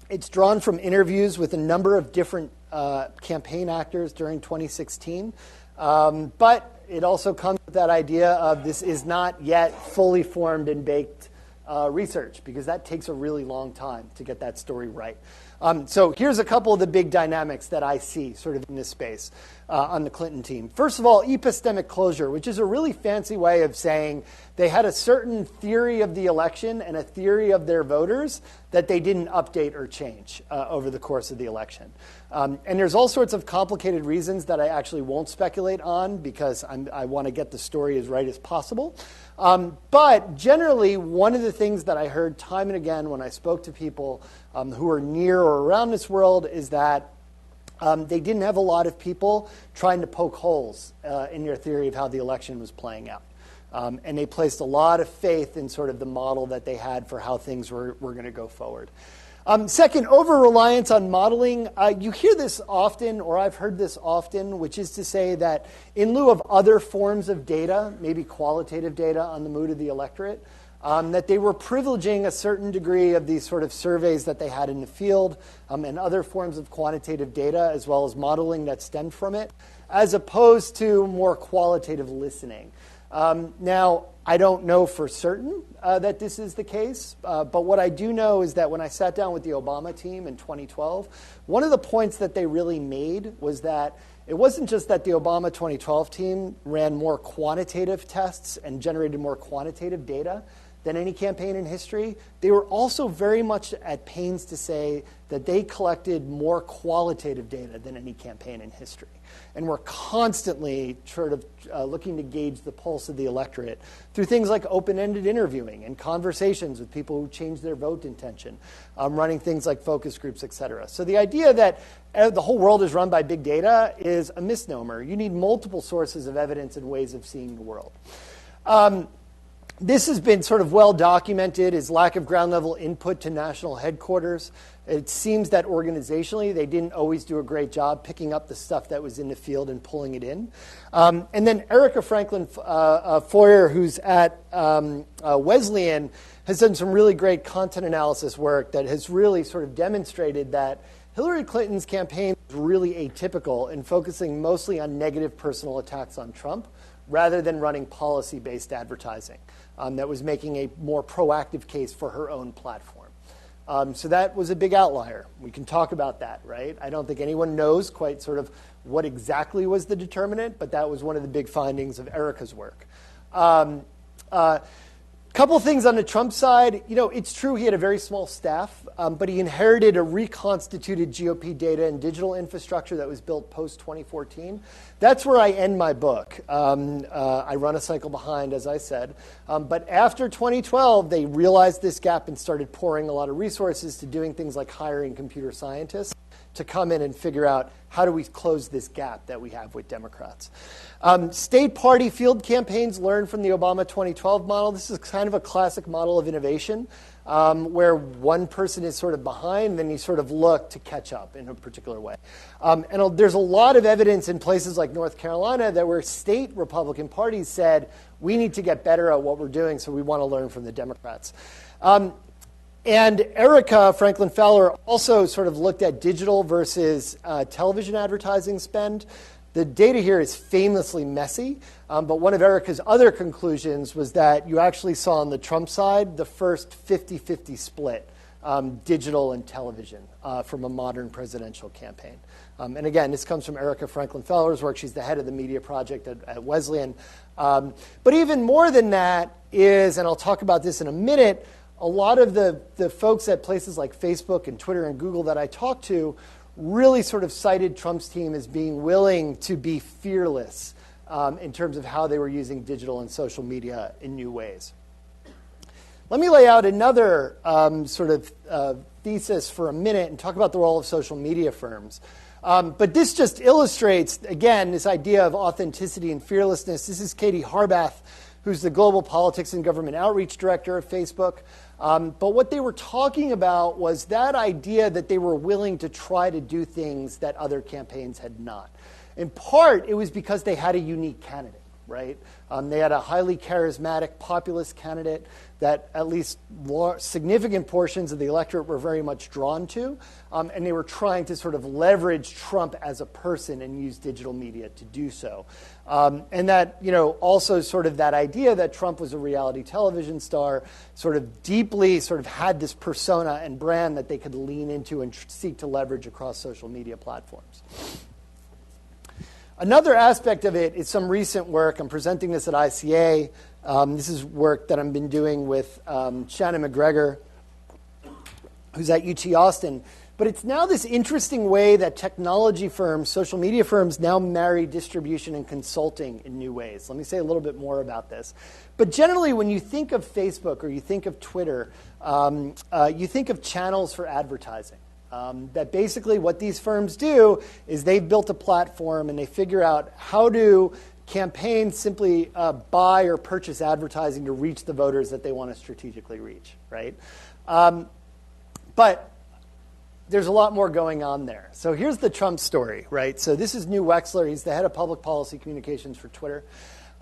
It's drawn from interviews with a number of different campaign actors during 2016. But it also comes with that idea of this is not yet fully formed and baked research, because that takes a really long time to get that story right. So here's a couple of the big dynamics that I see sort of in this space on the Clinton team. First of all, epistemic closure, which is a really fancy way of saying they had a certain theory of the election and a theory of their voters that they didn't update or change over the course of the election. And there's all sorts of complicated reasons that I actually won't speculate on, because I want to get the story as right as possible. But generally, one of the things that I heard time and again when I spoke to people who are near or around this world is that they didn't have a lot of people trying to poke holes in their theory of how the election was playing out. And they placed a lot of faith in sort of the model that they had for how things were going to go forward. Second, over-reliance on modeling. You hear this often, or I've heard this often, which is to say that in lieu of other forms of data, maybe qualitative data on the mood of the electorate, that they were privileging a certain degree of these sort of surveys that they had in the field and other forms of quantitative data, as well as modeling that stemmed from it, as opposed to more qualitative listening. Now, I don't know for certain that this is the case, but what I do know is that when I sat down with the Obama team in 2012, one of the points that they really made was that it wasn't just that the Obama 2012 team ran more quantitative tests and generated more quantitative data. than any campaign in history, they were also very much at pains to say that they collected more qualitative data than any campaign in history. And were constantly sort of looking to gauge the pulse of the electorate through things like open-ended interviewing and conversations with people who changed their vote intention, running things like focus groups, et cetera. So the idea that the whole world is run by big data is a misnomer. You need multiple sources of evidence and ways of seeing the world. This has been sort of well documented as lack of ground level input to national headquarters. It seems that organizationally they didn't always do a great job picking up the stuff that was in the field and pulling it in. And then Erica Franklin Foyer, who's at Wesleyan, has done some really great content analysis work that has really sort of demonstrated that Hillary Clinton's campaign was really atypical in focusing mostly on negative personal attacks on Trump rather than running policy-based advertising that was making a more proactive case for her own platform. So that was a big outlier. We can talk about that, right? I don't think anyone knows quite sort of what exactly was the determinant, but that was one of the big findings of Erica's work. Couple things on the Trump side. You know, it's true he had a very small staff, but he inherited a reconstituted GOP data and digital infrastructure that was built post-2014. That's where I end my book. I run a cycle behind, as I said. But after 2012, they realized this gap and started pouring a lot of resources to doing things like hiring computer scientists to come in and figure out how do we close this gap that we have with Democrats. State party field campaigns learned from the Obama 2012 model. This is kind of a classic model of innovation where one person is sort of behind, then you sort of look to catch up in a particular way. And there's a lot of evidence in places like North Carolina that where state Republican parties said, we need to get better at what we're doing, so we want to learn from the Democrats. And Erica Franklin Fowler also sort of looked at digital versus television advertising spend. The data here is famously messy, but one of Erica's other conclusions was that you actually saw on the Trump side the first 50-50 split, digital and television, from a modern presidential campaign. And again, this comes from Erica Franklin Fowler's work. She's the head of the media project at Wesleyan. But even more than that is, and I'll talk about this in a minute, a lot of the folks at places like Facebook and Twitter and Google that I talked to really sort of cited Trump's team as being willing to be fearless in terms of how they were using digital and social media in new ways. Let me lay out another sort of thesis for a minute and talk about the role of social media firms. But this just illustrates, again, this idea of authenticity and fearlessness. This is Katie Harbath, who's the Global Politics and Government Outreach Director of Facebook. But what they were talking about was that idea that they were willing to try to do things that other campaigns had not. In part, it was because they had a unique candidate, right? They had a highly charismatic populist candidate that at least significant portions of the electorate were very much drawn to, and they were trying to sort of leverage Trump as a person and use digital media to do so. And that, you know, also sort of that idea that Trump was a reality television star sort of deeply sort of had this persona and brand that they could lean into and seek to leverage across social media platforms. Another aspect of it is some recent work. I'm presenting this at ICA. This is work that I've been doing with Shannon McGregor, who's at UT Austin. But it's now this interesting way that technology firms, social media firms, now marry distribution and consulting in new ways. Let me say a little bit more about this. But generally, when you think of Facebook or you think of Twitter, you think of channels for advertising. That basically what these firms do is they've built a platform and they figure out how do campaigns simply buy or purchase advertising to reach the voters that they want to strategically reach, right? But there's a lot more going on there. So here's the Trump story, right? So this is New Wexler. He's the head of public policy communications for Twitter.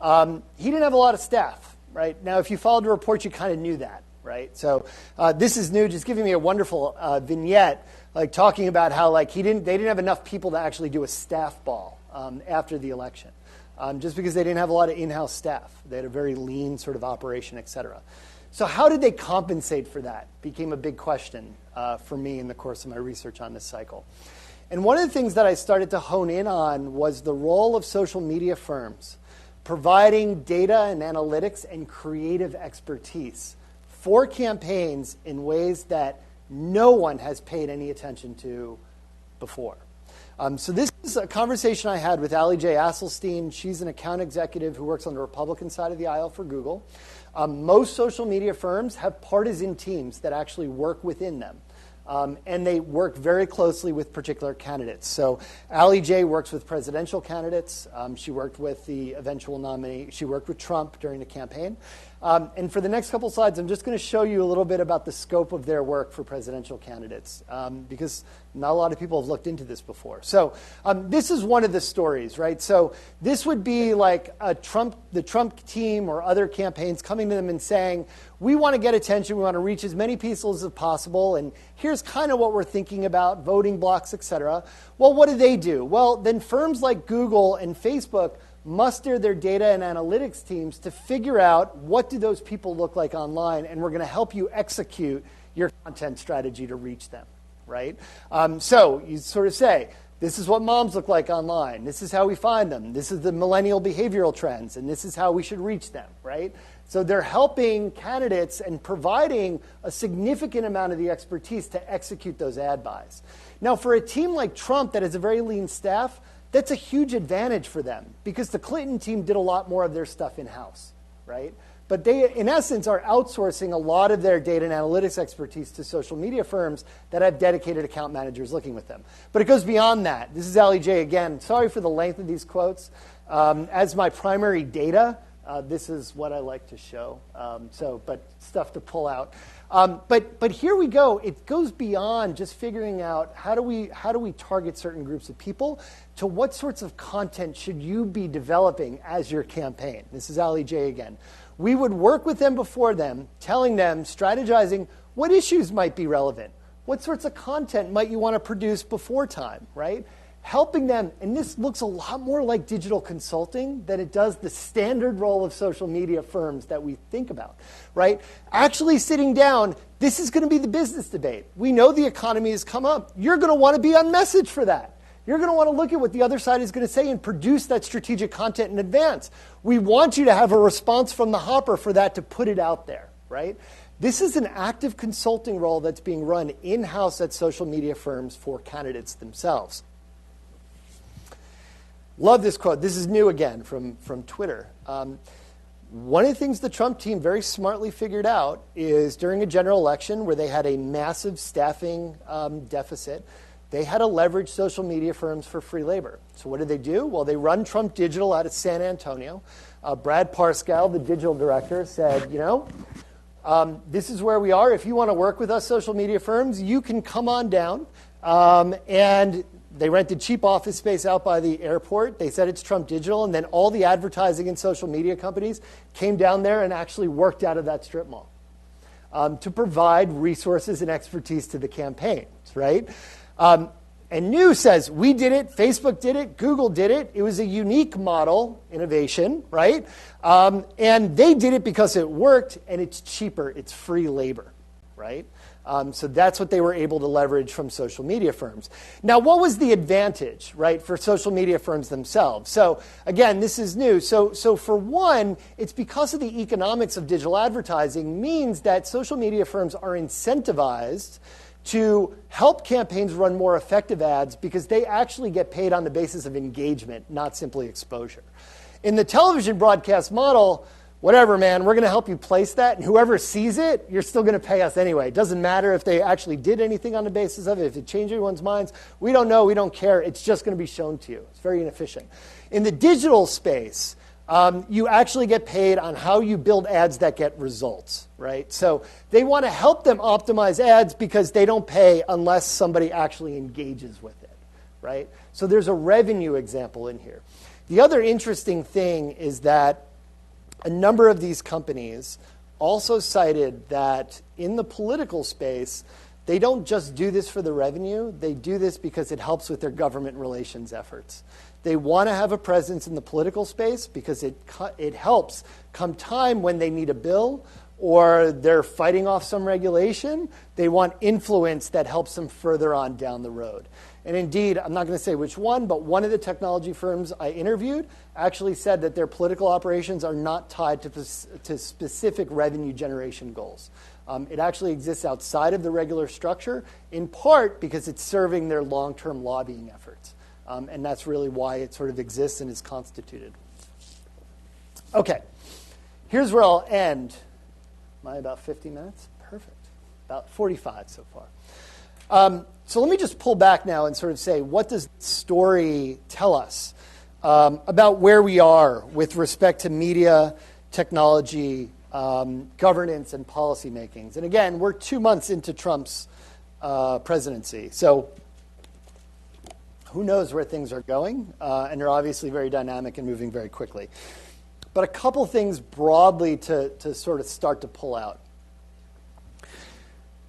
He didn't have a lot of staff, right? Now, if you followed the reports, you kind of knew that, right? So this is new, just giving me a wonderful vignette, like talking about how like they didn't have enough people to actually do a staff ball after the election, just because they didn't have a lot of in-house staff. They had a very lean sort of operation, et cetera. So how did they compensate for that? Became a big question for me in the course of my research on this cycle. And one of the things that I started to hone in on was the role of social media firms providing data and analytics and creative expertise for campaigns in ways that no one has paid any attention to before. So this is a conversation I had with Allie J. Asselstein. She's an account executive who works on the Republican side of the aisle for Google. Most social media firms have partisan teams that actually work within them. And they work very closely with particular candidates. So Allie J. works with presidential candidates. She worked with the eventual nominee. She worked with Trump during the campaign. And for the next couple slides, I'm just going to show you a little bit about the scope of their work for presidential candidates, because not a lot of people have looked into this before. So this is one of the stories, right? So this would be like the Trump team or other campaigns coming to them and saying, we want to get attention, we want to reach as many people as possible, and here's kind of what we're thinking about, voting blocks, et cetera. Well, what do? Well, then firms like Google and Facebook muster their data and analytics teams to figure out what do those people look like online, and we're going to help you execute your content strategy to reach them, right? So you sort of say, this is what moms look like online. This is how we find them. This is the millennial behavioral trends, and this is how we should reach them, right? So they're helping candidates and providing a significant amount of the expertise to execute those ad buys. Now, for a team like Trump that has a very lean staff, that's a huge advantage for them because the Clinton team did a lot more of their stuff in-house, right? But they, in essence, are outsourcing a lot of their data and analytics expertise to social media firms that have dedicated account managers looking with them. But it goes beyond that. This is Allie J. again. Sorry for the length of these quotes. As my primary data, this is what I like to show. But stuff to pull out. But here we go. It goes beyond just figuring out how do we target certain groups of people to what sorts of content should you be developing as your campaign. This is Allie J. again. We would work with them before them, telling them, strategizing what issues might be relevant. What sorts of content might you want to produce before time, right? Helping them, and this looks a lot more like digital consulting than it does the standard role of social media firms that we think about, right? Actually sitting down, this is going to be the business debate. We know the economy has come up. You're going to want to be on message for that. You're going to want to look at what the other side is going to say and produce that strategic content in advance. We want you to have a response from the hopper for that to put it out there, right? This is an active consulting role that's being run in-house at social media firms for candidates themselves. Love this quote. This is new again from Twitter. One of the things the Trump team very smartly figured out is during a general election where they had a massive staffing deficit, they had to leverage social media firms for free labor. So what did they do? Well, they run Trump Digital out of San Antonio. Brad Parscale, the digital director, said, this is where we are. If you want to work with us social media firms, you can come on down. And they rented cheap office space out by the airport. They said it's Trump Digital. And then all the advertising and social media companies came down there and actually worked out of that strip mall to provide resources and expertise to the campaigns, right? And New says, we did it, Facebook did it, Google did it. It was a unique model innovation, right? And they did it because it worked and it's cheaper. It's free labor, right? So that's what they were able to leverage from social media firms. Now, what was the advantage, right, for social media firms themselves? So again, this is new. So for one, it's because of the economics of digital advertising means that social media firms are incentivized to help campaigns run more effective ads because they actually get paid on the basis of engagement, not simply exposure. In the television broadcast model, whatever, man, we're going to help you place that, and whoever sees it, you're still going to pay us anyway. It doesn't matter if they actually did anything on the basis of it, if it changed anyone's minds. We don't know. We don't care. It's just going to be shown to you. It's very inefficient. In the digital space, you actually get paid on how you build ads that get results, right? So they want to help them optimize ads because they don't pay unless somebody actually engages with it, right? So there's a revenue example in here. The other interesting thing is that a number of these companies also cited that in the political space, they don't just do this for the revenue. They do this because it helps with their government relations efforts. They want to have a presence in the political space because it helps come time when they need a bill or they're fighting off some regulation. They want influence that helps them further on down the road. And indeed, I'm not going to say which one, but one of the technology firms I interviewed actually said that their political operations are not tied to specific revenue generation goals. It actually exists outside of the regular structure, in part because it's serving their long-term lobbying efforts. And that's really why it sort of exists and is constituted. Okay, here's where I'll end. Am I about 50 minutes? Perfect. About 45 so far. So let me just pull back now and sort of say, what does the story tell us about where we are with respect to media, technology, governance, and policy makings? And again, we're 2 months into Trump's presidency. So who knows where things are going? And they're obviously very dynamic and moving very quickly. But a couple things broadly to sort of start to pull out.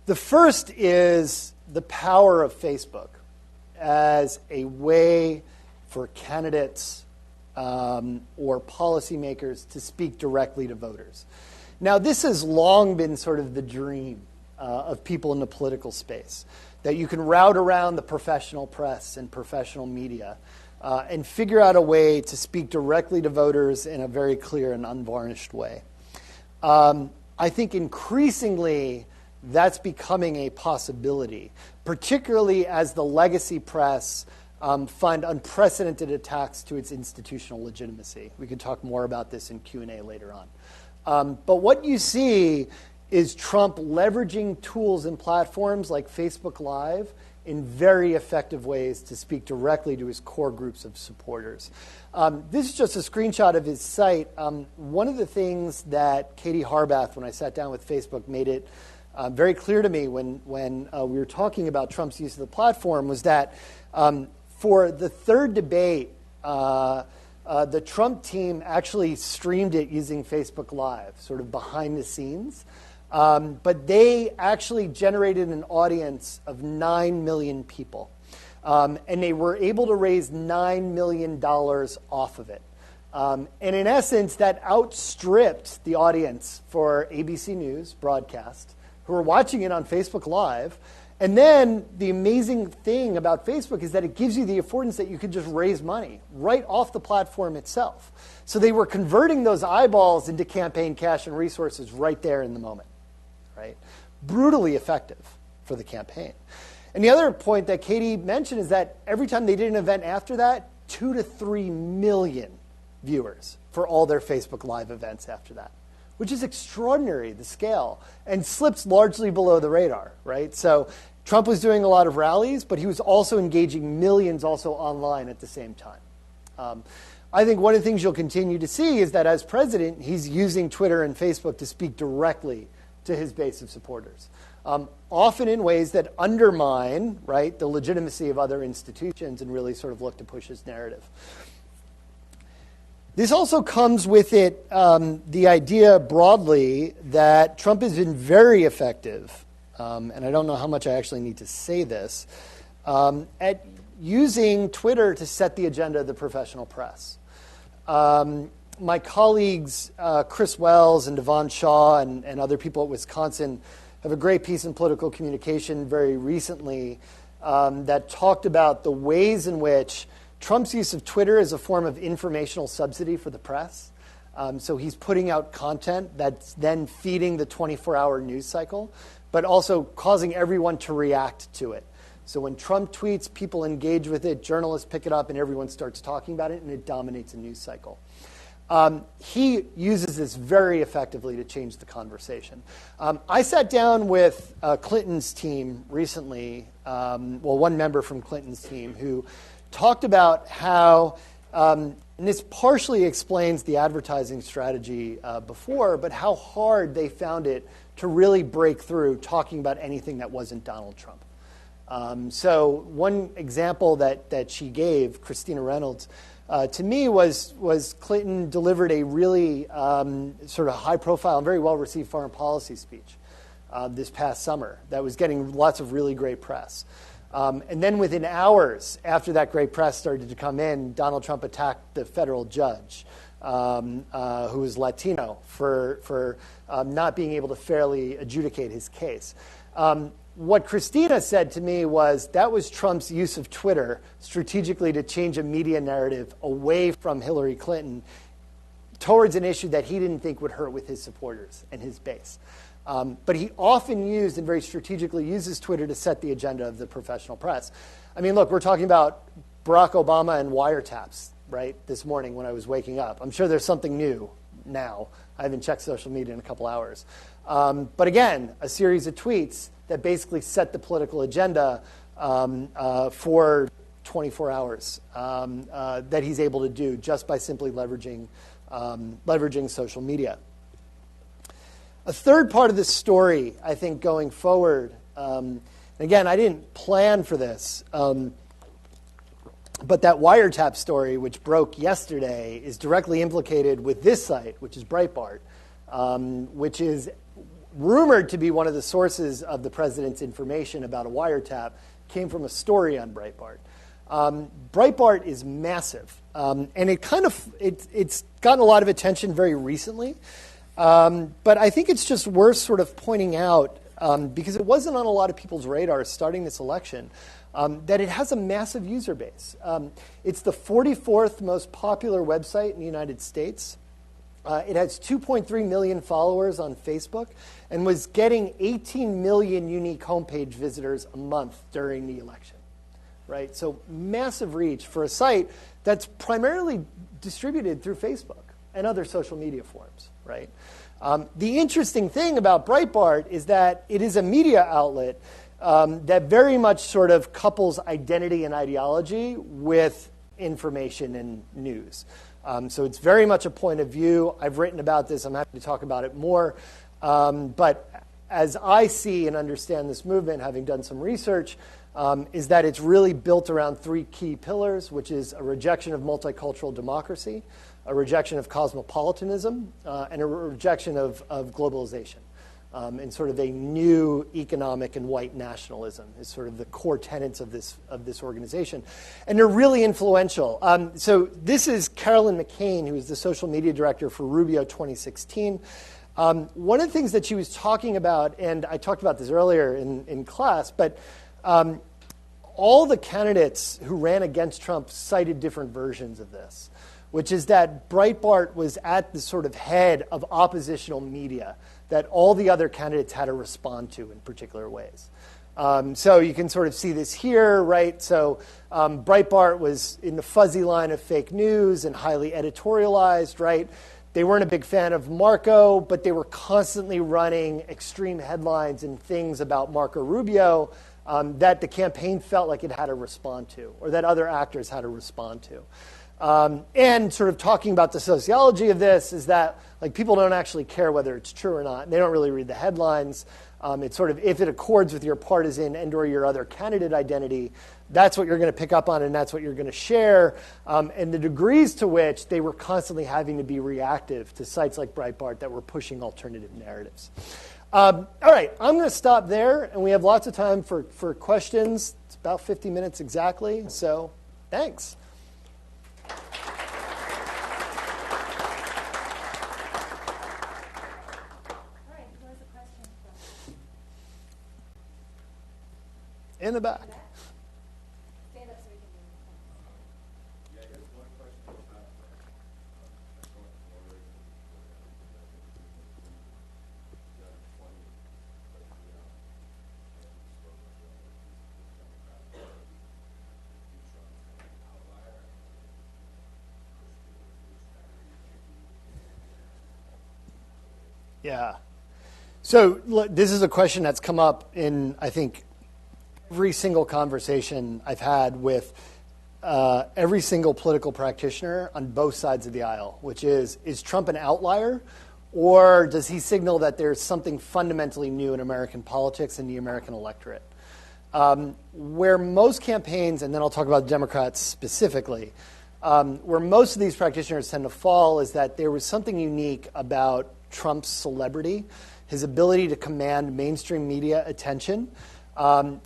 The first is the power of Facebook as a way for candidates or policymakers to speak directly to voters. Now, this has long been sort of the dream of people in the political space, that you can route around the professional press and professional media and figure out a way to speak directly to voters in a very clear and unvarnished way. I think increasingly that's becoming a possibility, particularly as the legacy press find unprecedented attacks to its institutional legitimacy. We can talk more about this in Q&A later on. But what you see is Trump leveraging tools and platforms like Facebook Live in very effective ways to speak directly to his core groups of supporters. This is just a screenshot of his site. One of the things that Katie Harbath, when I sat down with Facebook, made it very clear to me when we were talking about Trump's use of the platform was that for the third debate, the Trump team actually streamed it using Facebook Live, sort of behind the scenes. But they actually generated an audience of 9 million people. And they were able to raise $9 million off of it. And in essence, that outstripped the audience for ABC News broadcast, who were watching it on Facebook Live. And then the amazing thing about Facebook is that it gives you the affordance that you could just raise money right off the platform itself. So they were converting those eyeballs into campaign cash and resources right there in the moment. Right? Brutally effective for the campaign. And the other point that Katie mentioned is that every time they did an event after that, 2 to 3 million viewers for all their Facebook Live events after that, which is extraordinary, the scale, and slips largely below the radar, right? So Trump was doing a lot of rallies, but he was also engaging millions also online at the same time. I think one of the things you'll continue to see is that as president, he's using Twitter and Facebook to speak directly to his base of supporters, often in ways that undermine, right, the legitimacy of other institutions and really sort of look to push his narrative. This also comes with it the idea broadly that Trump has been very effective, and I don't know how much I actually need to say this, at using Twitter to set the agenda of the professional press. My colleagues, Chris Wells and Devon Shaw and other people at Wisconsin have a great piece in Political Communication very recently that talked about the ways in which Trump's use of Twitter is a form of informational subsidy for the press. So he's putting out content that's then feeding the 24-hour news cycle, but also causing everyone to react to it. So when Trump tweets, people engage with it, journalists pick it up, and everyone starts talking about it, and it dominates a news cycle. He uses this very effectively to change the conversation. I sat down with Clinton's team recently, one member from Clinton's team, who talked about how, and this partially explains the advertising strategy before, but how hard they found it to really break through talking about anything that wasn't Donald Trump. So one example that she gave, Christina Reynolds, to me was Clinton delivered a really sort of high-profile and very well-received foreign policy speech this past summer that was getting lots of really great press. And then within hours after that great press started to come in, Donald Trump attacked the federal judge who was Latino, for not being able to fairly adjudicate his case. What Christina said to me was that was Trump's use of Twitter strategically to change a media narrative away from Hillary Clinton towards an issue that he didn't think would hurt with his supporters and his base. But he often used and very strategically uses Twitter to set the agenda of the professional press. I mean, look, we're talking about Barack Obama and wiretaps, right, this morning when I was waking up. I'm sure there's something new now. I haven't checked social media in a couple hours. But again, a series of tweets that basically set the political agenda for 24 hours that he's able to do just by simply leveraging social media. A third part of this story, I think, going forward, again, I didn't plan for this, but that wiretap story, which broke yesterday, is directly implicated with this site, which is Breitbart, which is rumored to be one of the sources of the president's information about a wiretap, came from a story on Breitbart. Breitbart is massive, and it's gotten a lot of attention very recently. But I think it's just worth sort of pointing out, because it wasn't on a lot of people's radars starting this election, that it has a massive user base. It's the 44th most popular website in the United States. It has 2.3 million followers on Facebook and was getting 18 million unique homepage visitors a month during the election. Right? So massive reach for a site that's primarily distributed through Facebook and other social media forums. Right? The interesting thing about Breitbart is that it is a media outlet that very much sort of couples identity and ideology with information and news. So it's very much a point of view. I've written about this. I'm happy to talk about it more. But as I see and understand this movement, having done some research, is that it's really built around three key pillars, which is a rejection of multicultural democracy, a rejection of cosmopolitanism, and a rejection of globalization. And sort of a new economic and white nationalism is sort of the core tenets of this organization. And they're really influential. So this is Carolyn McCain, who is the social media director for Rubio 2016. One of the things that she was talking about, and I talked about this earlier in class, but all the candidates who ran against Trump cited different versions of this, which is that Breitbart was at the sort of head of oppositional media that all the other candidates had to respond to in particular ways. So you can sort of see this here, right? So Breitbart was in the fuzzy line of fake news and highly editorialized, right? They weren't a big fan of Marco, but they were constantly running extreme headlines and things about Marco Rubio that the campaign felt like it had to respond to, or that other actors had to respond to. And sort of talking about the sociology of this is that like people don't actually care whether it's true or not. They don't really read the headlines. It's sort of if it accords with your partisan and or your other candidate identity, that's what you're going to pick up on and that's what you're going to share. And the degrees to which they were constantly having to be reactive to sites like Breitbart that were pushing alternative narratives. All right, I'm going to stop there, and we have lots of time for questions. It's about 50 minutes exactly, so thanks. In the back. Stand up so we can do it. Yeah, I guess one question about Yeah. So look, this is a question that's come up in, I think, every single conversation I've had with every single political practitioner on both sides of the aisle, which is Trump an outlier, or does he signal that there's something fundamentally new in American politics and the American electorate? Where most campaigns, and then I'll talk about Democrats specifically, where most of these practitioners tend to fall is that there was something unique about Trump's celebrity, his ability to command mainstream media attention,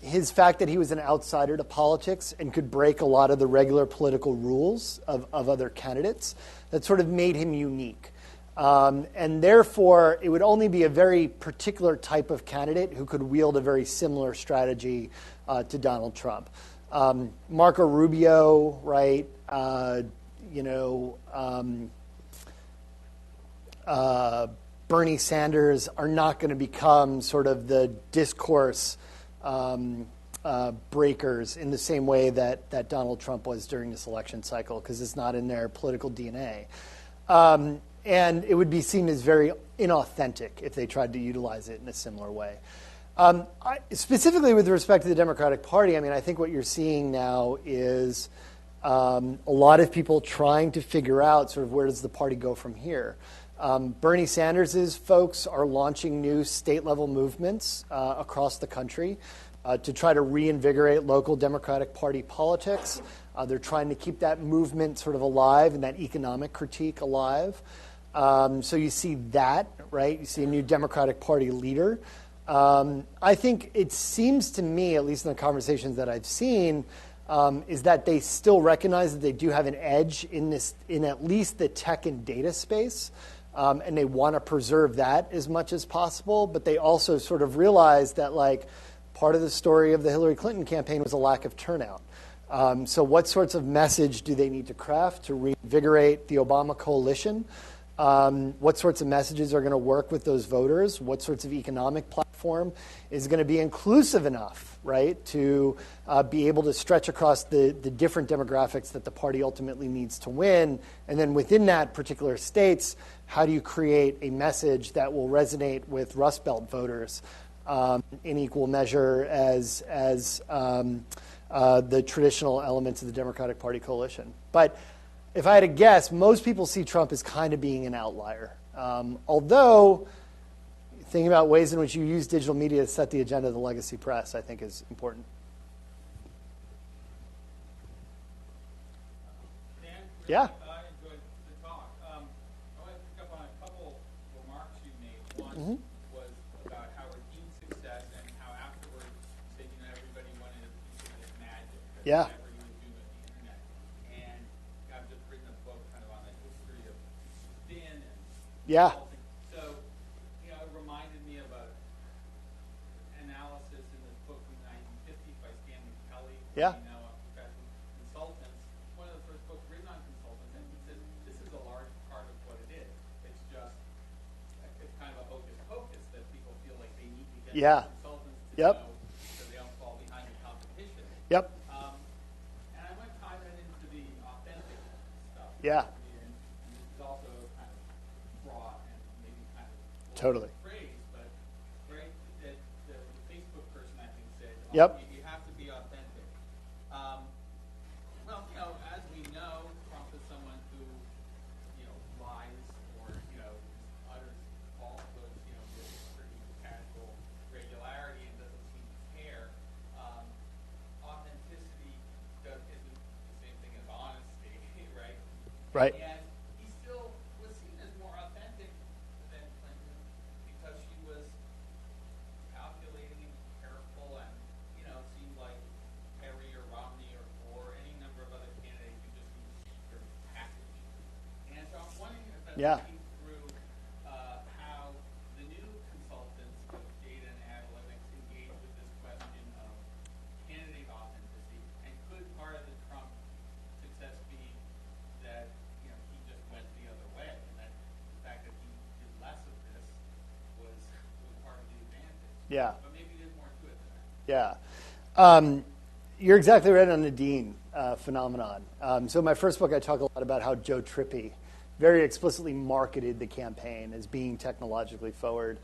his fact that he was an outsider to politics and could break a lot of the regular political rules of other candidates, that sort of made him unique. And therefore, it would only be a very particular type of candidate who could wield a very similar strategy to Donald Trump. Marco Rubio, right? Bernie Sanders are not going to become sort of the discourse breakers in the same way that Donald Trump was during this election cycle, because it's not in their political DNA. And it would be seen as very inauthentic if they tried to utilize it in a similar way. Specifically with respect to the Democratic Party, I mean, I think what you're seeing now is a lot of people trying to figure out sort of where does the party go from here. Bernie Sanders' folks are launching new state-level movements across the country to try to reinvigorate local Democratic Party politics. They're trying to keep that movement sort of alive and that economic critique alive. So you see that, right? You see a new Democratic Party leader. I think it seems to me, at least in the conversations that I've seen, is that they still recognize that they do have an edge in at least the tech and data space, and they want to preserve that as much as possible. But they also sort of realize that, like, part of the story of the Hillary Clinton campaign was a lack of turnout. So what sorts of message do they need to craft to reinvigorate the Obama coalition? What sorts of messages are going to work with those voters? What sorts of economic platform is going to be inclusive enough, right, to be able to stretch across the different demographics that the party ultimately needs to win? And then within that particular states, how do you create a message that will resonate with Rust Belt voters in equal measure as the traditional elements of the Democratic Party coalition? But if I had to guess, most people see Trump as kind of being an outlier. Although, thinking about ways in which you use digital media to set the agenda of the legacy press, I think is important. Dan, Yeah. I enjoyed the talk. I want to pick up on a couple remarks you made. One was about Howard Dean's success and how afterwards you said, everybody wanted a piece of this magic. Yeah. Whatever he would do with the internet. And I've just written a book kind of on the history of spin and Yeah. consulting. So, it reminded me of an analysis in this book from the 1950s by Stanley Kelly. Yeah. A professional consultant. One of the first books written on consultants, and he says this is a large part of what it is. It's just it's kind of a hocus pocus that people feel like they need to get consultants to know so they don't fall behind the competition. Yep. And I want to tie that into the authentic stuff. Yeah. And this is also kind of broad and maybe kind of Totally. phrase, but right that the Facebook person I think said, Yep. You have to be authentic. Well, as we know, Trump is someone who, lies or utters falsehoods, with pretty casual regularity and doesn't seem to care. Authenticity isn't the same thing as honesty, right? Right. And he still was seen as more authentic than Clinton because she was calculating and careful and, seemed like Perry or Romney or Gore, any number of other candidates who just seemed sort of packaged. And so I'm wondering if that's thinking through how the new consultants of data and analytics engage with this question of candidate authenticity, and could part of the Trump success be that he just went the other way, and that the fact that he did less of this was part of the advantage? Yeah. But maybe there's more to it than that. Yeah. You're exactly right on the Dean phenomenon. So in my first book, I talk a lot about how Joe Trippi very explicitly marketed the campaign as being technologically forward,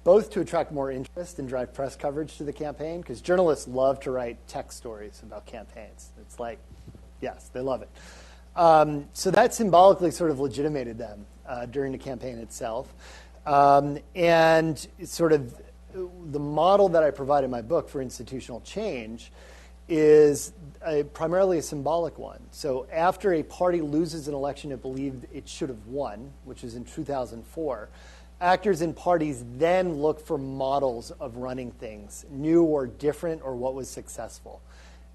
both to attract more interest and drive press coverage to the campaign, because journalists love to write tech stories about campaigns. It's like, yes, they love it. So that symbolically sort of legitimated them during the campaign itself. And it's sort of the model that I provide in my book for institutional change is primarily a symbolic one. So after a party loses an election it believed it should have won, which is in 2004, actors in parties then look for models of running things, new or different or what was successful.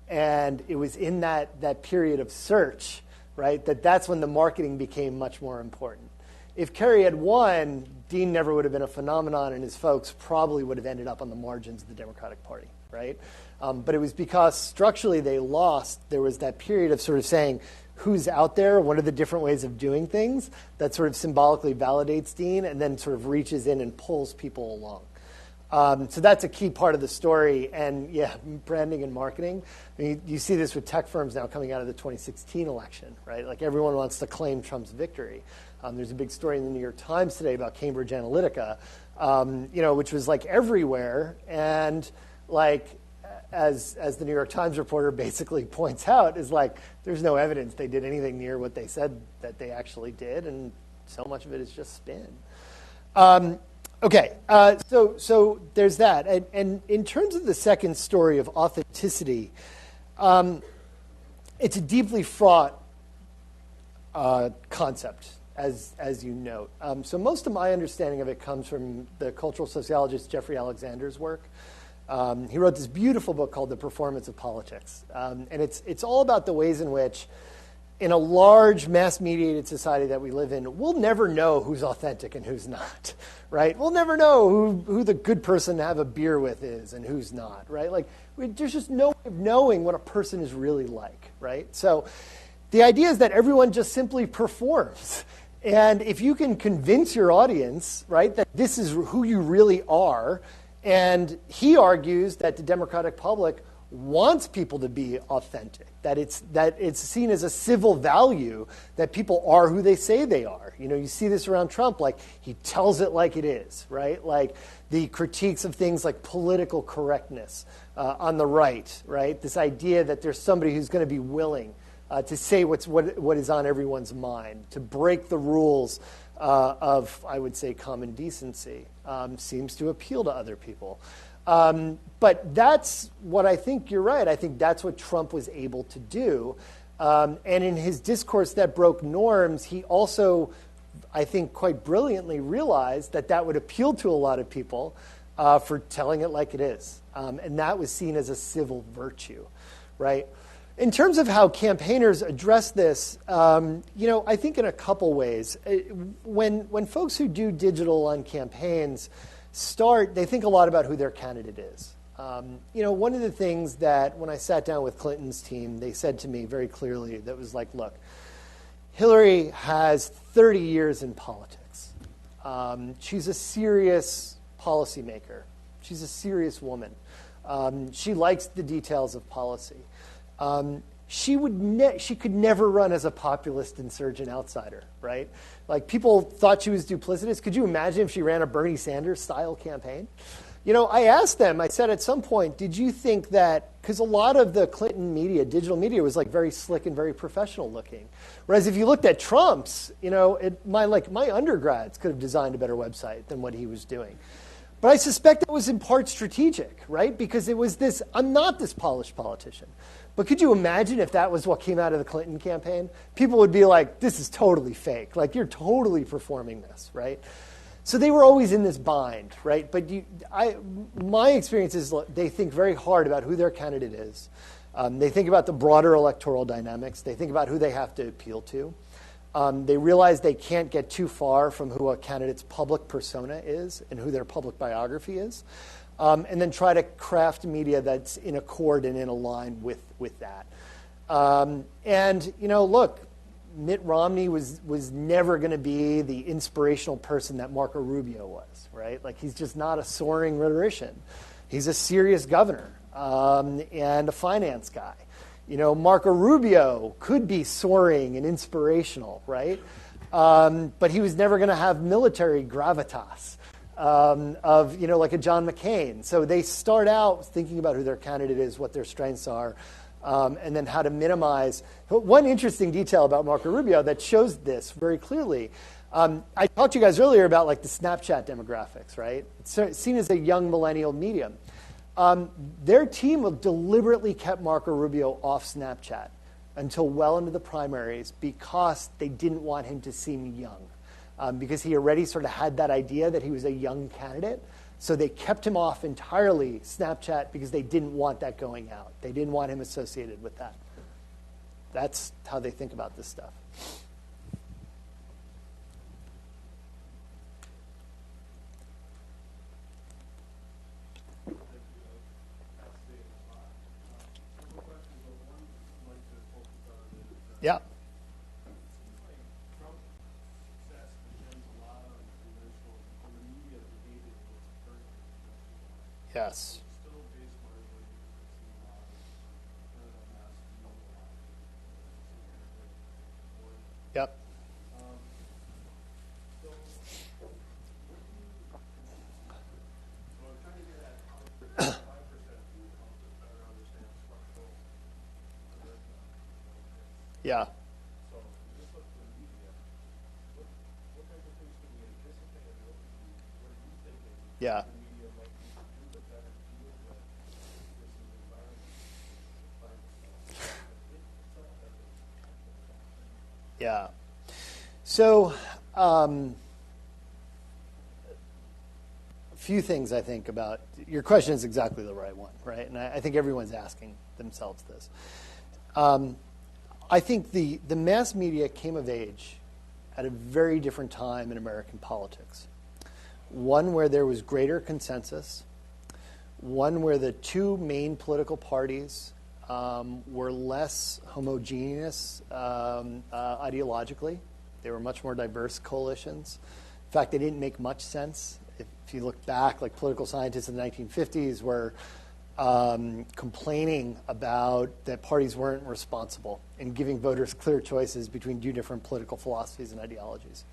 And it was in that period of search right? That's when the marketing became much more important. If Kerry had won, Dean never would have been a phenomenon, and his folks probably would have ended up on the margins of the Democratic Party, right? But it was because structurally they lost. There was that period of sort of saying, who's out there, what are the different ways of doing things, that sort of symbolically validates Dean and then sort of reaches in and pulls people along. So that's a key part of the story. And yeah, branding and marketing. I mean, you see this with tech firms now coming out of the 2016 election, right? Like everyone wants to claim Trump's victory. There's a big story in the New York Times today about Cambridge Analytica, which was like everywhere. And like, as the New York Times reporter basically points out, is like, there's no evidence they did anything near what they said that they actually did. And so much of it is just spin. Okay, so there's that. And in terms of the second story of authenticity, it's a deeply fraught concept, as you note. So most of my understanding of it comes from the cultural sociologist Jeffrey Alexander's work. He wrote this beautiful book called The Performance of Politics. And it's all about the ways in which, in a large mass-mediated society that we live in, we'll never know who's authentic and who's not, right? We'll never know who the good person to have a beer with is and who's not, right? Like, there's just no way of knowing what a person is really like, right? So the idea is that everyone just simply performs. And if you can convince your audience, right, that this is who you really are, and he argues that the Democratic public wants people to be authentic, that it's seen as a civil value that people are who they say they are. You know, you see this around Trump, like he tells it like it is, right? Like the critiques of things like political correctness on the right, right? This idea that there's somebody who's going to be willing to say what is on everyone's mind, to break the rules of, I would say, common decency, seems to appeal to other people. But that's what I think you're right. I think that's what Trump was able to do. And in his discourse that broke norms, he also, I think, quite brilliantly realized that that would appeal to a lot of people for telling it like it is. And that was seen as a civil virtue, right? In terms of how campaigners address this, I think in a couple ways. When folks who do digital on campaigns they think a lot about who their candidate is. One of the things that when I sat down with Clinton's team, they said to me very clearly that was like, look, Hillary has 30 years in politics. She's a serious policymaker. She's a serious woman. She likes the details of policy. She could never run as a populist insurgent outsider, right? Like people thought she was duplicitous. Could you imagine if she ran a Bernie Sanders style campaign? I asked them, I said at some point, did you think that, because a lot of the Clinton media, digital media, was like very slick and very professional looking. Whereas if you looked at Trump's, my undergrads could have designed a better website than what he was doing. But I suspect it was in part strategic, right? Because it was this, I'm not this polished politician. But could you imagine if that was what came out of the Clinton campaign? People would be like, this is totally fake. Like, you're totally performing this, right? So they were always in this bind, right? But my experience is they think very hard about who their candidate is. They think about the broader electoral dynamics. They think about who they have to appeal to. They realize they can't get too far from who a candidate's public persona is and who their public biography is. And then try to craft media that's in accord and in line with that. Look, Mitt Romney was never going to be the inspirational person that Marco Rubio was, right? Like, he's just not a soaring rhetorician. He's a serious governor and a finance guy. Marco Rubio could be soaring and inspirational, right? But he was never going to have military gravitas like a John McCain. So they start out thinking about who their candidate is, what their strengths are, and then how to minimize. One interesting detail about Marco Rubio that shows this very clearly. I talked to you guys earlier about like the Snapchat demographics, right? It's seen as a young millennial medium. Their team deliberately kept Marco Rubio off Snapchat until well into the primaries because they didn't want him to seem young. Because he already sort of had that idea that he was a young candidate. So they kept him off entirely Snapchat because they didn't want that going out. They didn't want him associated with that. That's how they think about this stuff. Yeah. Yes. Yep. Yeah. Yeah. Yeah. So, a few things I think about. Your question is exactly the right one, right? And I think everyone's asking themselves this. I think the mass media came of age at a very different time in American politics. One where there was greater consensus, one where the two main political parties were less homogeneous ideologically. They were much more diverse coalitions. In fact, they didn't make much sense. If you look back, like political scientists in the 1950s were complaining about that parties weren't responsible in giving voters clear choices between two different political philosophies and ideologies.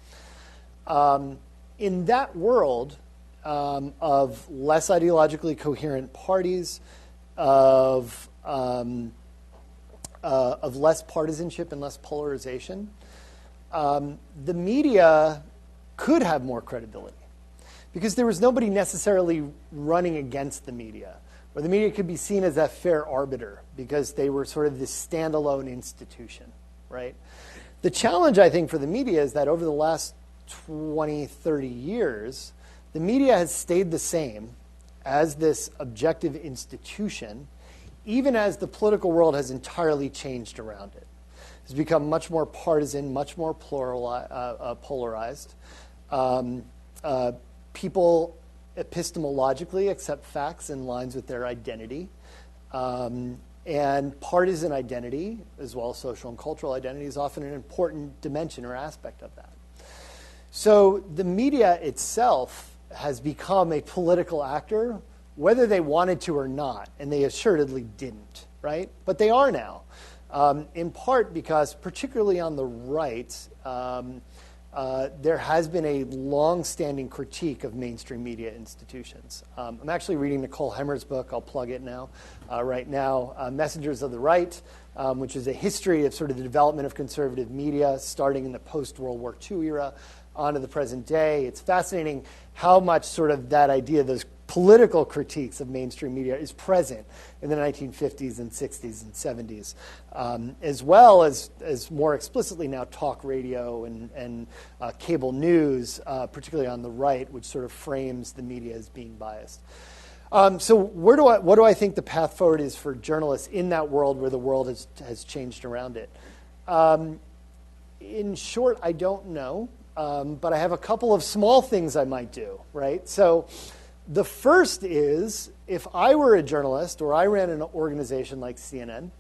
In that world of less ideologically coherent parties, of less partisanship and less polarization, the media could have more credibility because there was nobody necessarily running against the media, or the media could be seen as a fair arbiter because they were sort of this standalone institution, right? The challenge, I think, for the media is that over the last 20, 30 years, the media has stayed the same as this objective institution, even as the political world has entirely changed around it. It's become much more partisan, much more polarized. People epistemologically accept facts in lines with their identity. And partisan identity, as well as social and cultural identity, is often an important dimension or aspect of that. So the media itself has become a political actor, whether they wanted to or not, and they assuredly didn't, right? But they are now, in part because, particularly on the right, there has been a long-standing critique of mainstream media institutions. I'm actually reading Nicole Hemmer's book. I'll plug it now. Right now, Messengers of the Right, which is a history of sort of the development of conservative media, starting in the post-World War II era on to the present day. It's fascinating how much sort of that idea, those political critiques of mainstream media, is present in the 1950s and 60s and 70s, as well as more explicitly now talk radio and cable news, particularly on the right, which sort of frames the media as being biased. So what do I think the path forward is for journalists in that world where the world has changed around it? In short, I don't know, but I have a couple of small things I might do, right? So the first is, if I were a journalist or I ran an organization like CNN,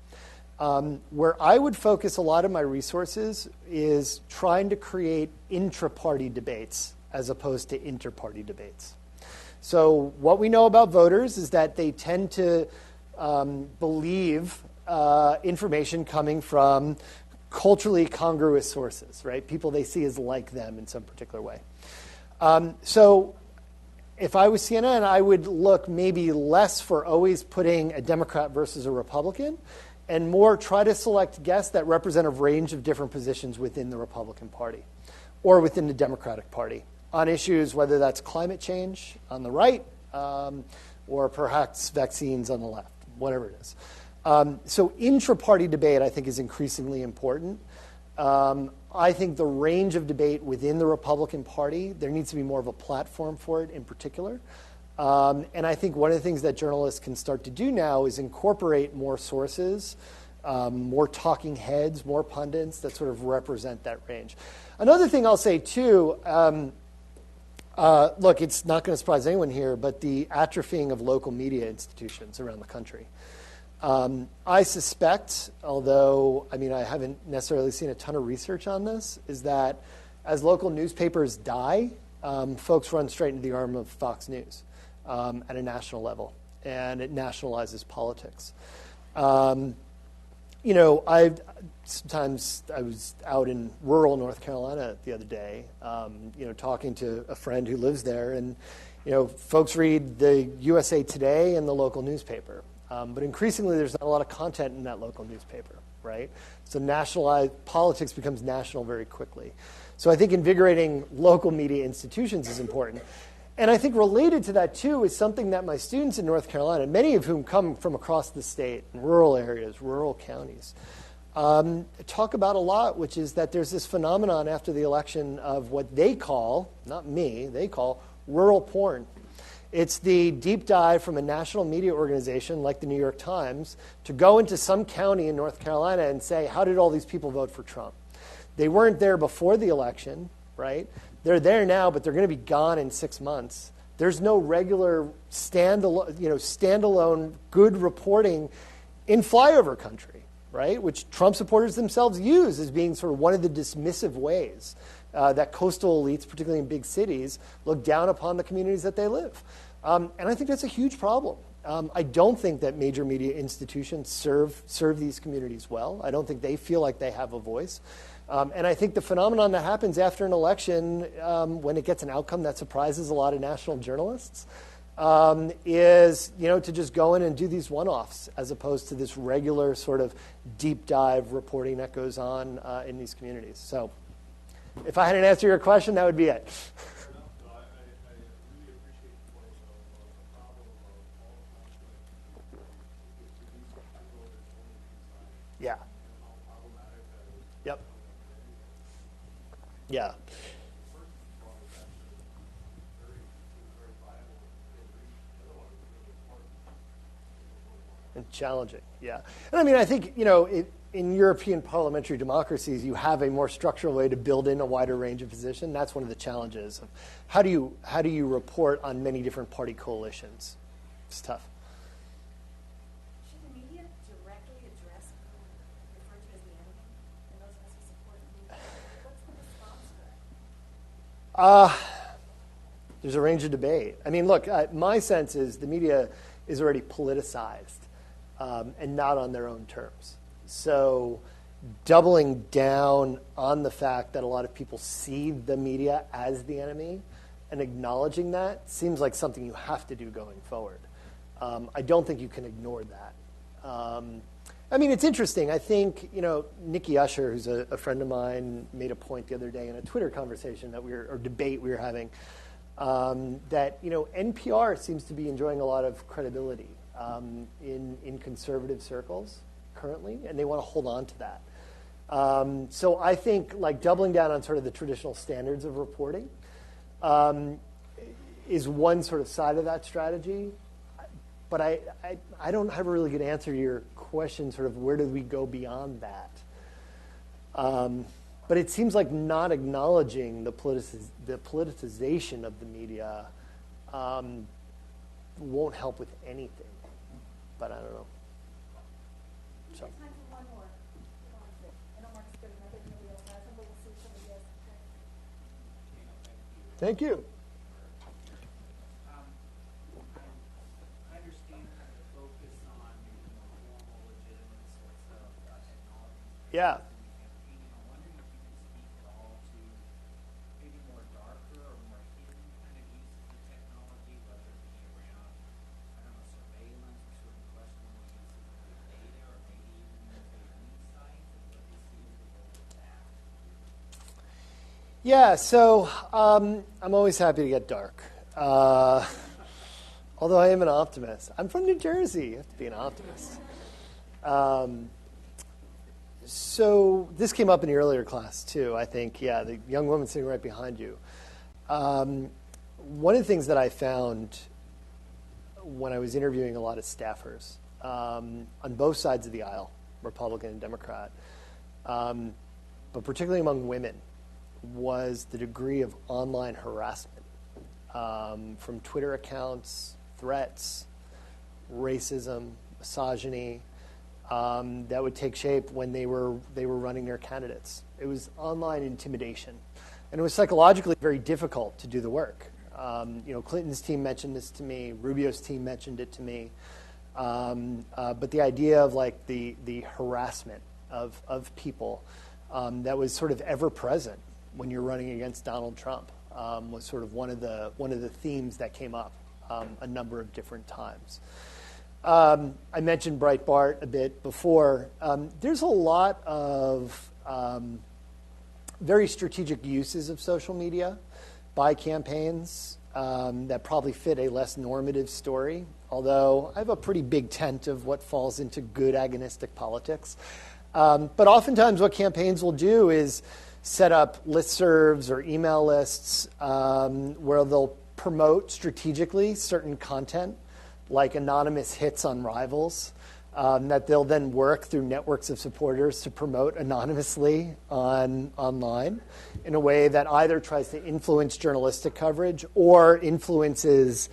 where I would focus a lot of my resources is trying to create intra-party debates as opposed to inter-party debates. So what we know about voters is that they tend to believe information coming from culturally congruous sources, right? People they see as like them in some particular way. So if I was CNN, I would look maybe less for always putting a Democrat versus a Republican, and more try to select guests that represent a range of different positions within the Republican Party or within the Democratic Party on issues, whether that's climate change on the right or perhaps vaccines on the left, whatever it is. So intra-party debate, I think, is increasingly important. I think the range of debate within the Republican Party, there needs to be more of a platform for it in particular. And I think one of the things that journalists can start to do now is incorporate more sources more talking heads, more pundits that sort of represent that range. Another thing I'll say, too, look, it's not going to surprise anyone here, but the atrophying of local media institutions around the country. I suspect, although, I haven't necessarily seen a ton of research on this, is that as local newspapers die, folks run straight into the arm of Fox News at a national level, and it nationalizes politics. Sometimes I was out in rural North Carolina the other day, talking to a friend who lives there, and folks read the USA Today and the local newspaper, but increasingly there's not a lot of content in that local newspaper, right? So nationalized politics becomes national very quickly. So I think invigorating local media institutions is important. And I think related to that, too, is something that my students in North Carolina, many of whom come from across the state, in rural areas, rural counties, talk about a lot, which is that there's this phenomenon after the election of what they call, not me, they call rural porn. It's the deep dive from a national media organization like the New York Times to go into some county in North Carolina and say, how did all these people vote for Trump? They weren't there before the election, right? They're there now, but they're going to be gone in 6 months. There's no regular standalone good reporting in flyover country, right? Which Trump supporters themselves use as being sort of one of the dismissive ways that coastal elites, particularly in big cities, look down upon the communities that they live. And I think that's a huge problem. I don't think that major media institutions serve these communities well. I don't think they feel like they have a voice. And I think the phenomenon that happens after an election, when it gets an outcome that surprises a lot of national journalists, is to just go in and do these one-offs as opposed to this regular sort of deep dive reporting that goes on in these communities. So if I had an answer to your question, that would be it. Yeah. Yep. Yeah. And challenging, yeah. And I think, in European parliamentary democracies, you have a more structural way to build in a wider range of position. That's one of the challenges of how do you report on many different party coalitions? It's tough. Should the media directly address people referred to as the enemy and those of us who support the media? What's the response to that? There's a range of debate. Look, my sense is the media is already politicized and not on their own terms. So doubling down on the fact that a lot of people see the media as the enemy and acknowledging that seems like something you have to do going forward. I don't think you can ignore that. It's interesting. I think, Nikki Usher, who's a friend of mine, made a point the other day in a Twitter conversation or debate we were having, that, NPR seems to be enjoying a lot of credibility in conservative circles currently, and they want to hold on to that. So I think doubling down on sort of the traditional standards of reporting is one sort of side of that strategy. But I don't have a really good answer to your question, sort of where do we go beyond that? But it seems like not acknowledging the politicization of the media won't help with anything. But I don't know. So. Time for one more. I know Mark's good. I think nobody else has them, but we'll see if somebody else. Thank you. I understand kind of the focus on formal, legitimate sorts of technology. Yeah. I'm wondering if you can speak at all to maybe more darker or more hidden kind of uses of technology, whether it be around, surveillance or certain questionable uses of the data, or maybe even insights, and what you see as the role of that. Yeah, so I'm always happy to get dark. Although I am an optimist. I'm from New Jersey. You have to be an optimist. So this came up in the earlier class, too, I think. Yeah, the young woman sitting right behind you. One of the things that I found when I was interviewing a lot of staffers on both sides of the aisle, Republican and Democrat, but particularly among women, was the degree of online harassment from Twitter accounts, threats, racism, misogyny, that would take shape when they were running their candidates. It was online intimidation, and it was psychologically very difficult to do the work. Clinton's team mentioned this to me. Rubio's team mentioned it to me. But the idea of like the harassment of people that was sort of ever present when you're running against Donald Trump was sort of one of the themes that came up a number of different times. I mentioned Breitbart a bit before. There's a lot of very strategic uses of social media by campaigns that probably fit a less normative story, although I have a pretty big tent of what falls into good agonistic politics. But oftentimes what campaigns will do is set up listservs or email lists where they'll promote strategically certain content, like anonymous hits on rivals, that they'll then work through networks of supporters to promote anonymously online in a way that either tries to influence journalistic coverage or influences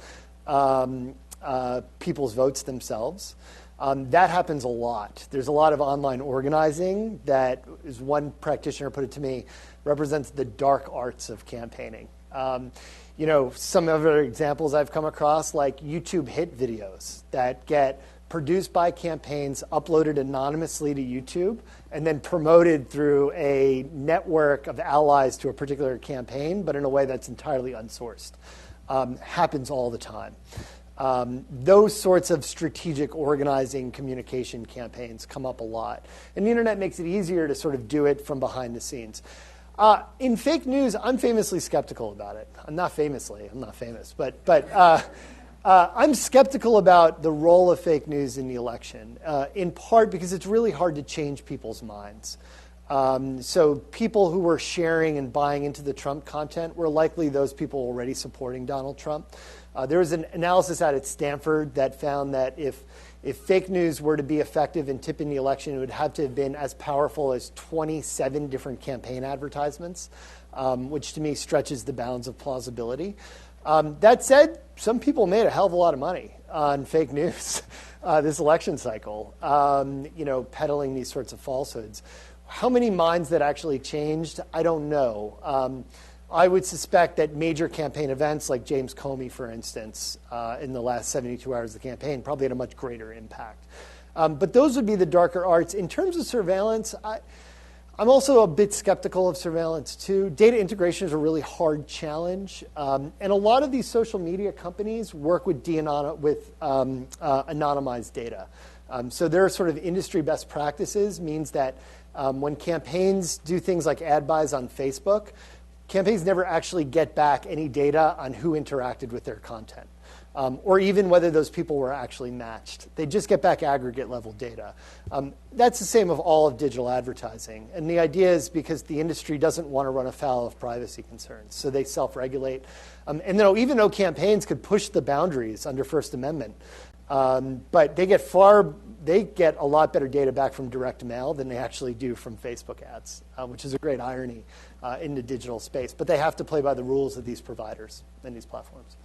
people's votes themselves. That happens a lot. There's a lot of online organizing that, as one practitioner put it to me, represents the dark arts of campaigning. Some other examples I've come across, like YouTube hit videos that get produced by campaigns, uploaded anonymously to YouTube, and then promoted through a network of allies to a particular campaign, but in a way that's entirely unsourced. Happens all the time. Those sorts of strategic organizing communication campaigns come up a lot. And the internet makes it easier to sort of do it from behind the scenes. In fake news, I'm famously skeptical about it. I'm not famous, but I'm skeptical about the role of fake news in the election, in part because it's really hard to change people's minds. So people who were sharing and buying into the Trump content were likely those people already supporting Donald Trump. There was an analysis out at Stanford that found that if fake news were to be effective in tipping the election, it would have to have been as powerful as 27 different campaign advertisements, which to me stretches the bounds of plausibility. That said, some people made a hell of a lot of money on fake news this election cycle, peddling these sorts of falsehoods. How many minds that actually changed, I don't know. I would suspect that major campaign events like James Comey, for instance, in the last 72 hours of the campaign probably had a much greater impact. But those would be the darker arts. In terms of surveillance, I'm also a bit skeptical of surveillance, too. Data integration is a really hard challenge. And a lot of these social media companies work with anonymized data. So their sort of industry best practices means that when campaigns do things like ad buys on Facebook, campaigns never actually get back any data on who interacted with their content, or even whether those people were actually matched. They just get back aggregate level data. That's the same of all of digital advertising. And the idea is because the industry doesn't want to run afoul of privacy concerns, so they self-regulate. Even though campaigns could push the boundaries under First Amendment, but they get a lot better data back from direct mail than they actually do from Facebook ads, which is a great irony in the digital space. But they have to play by the rules of these providers and these platforms.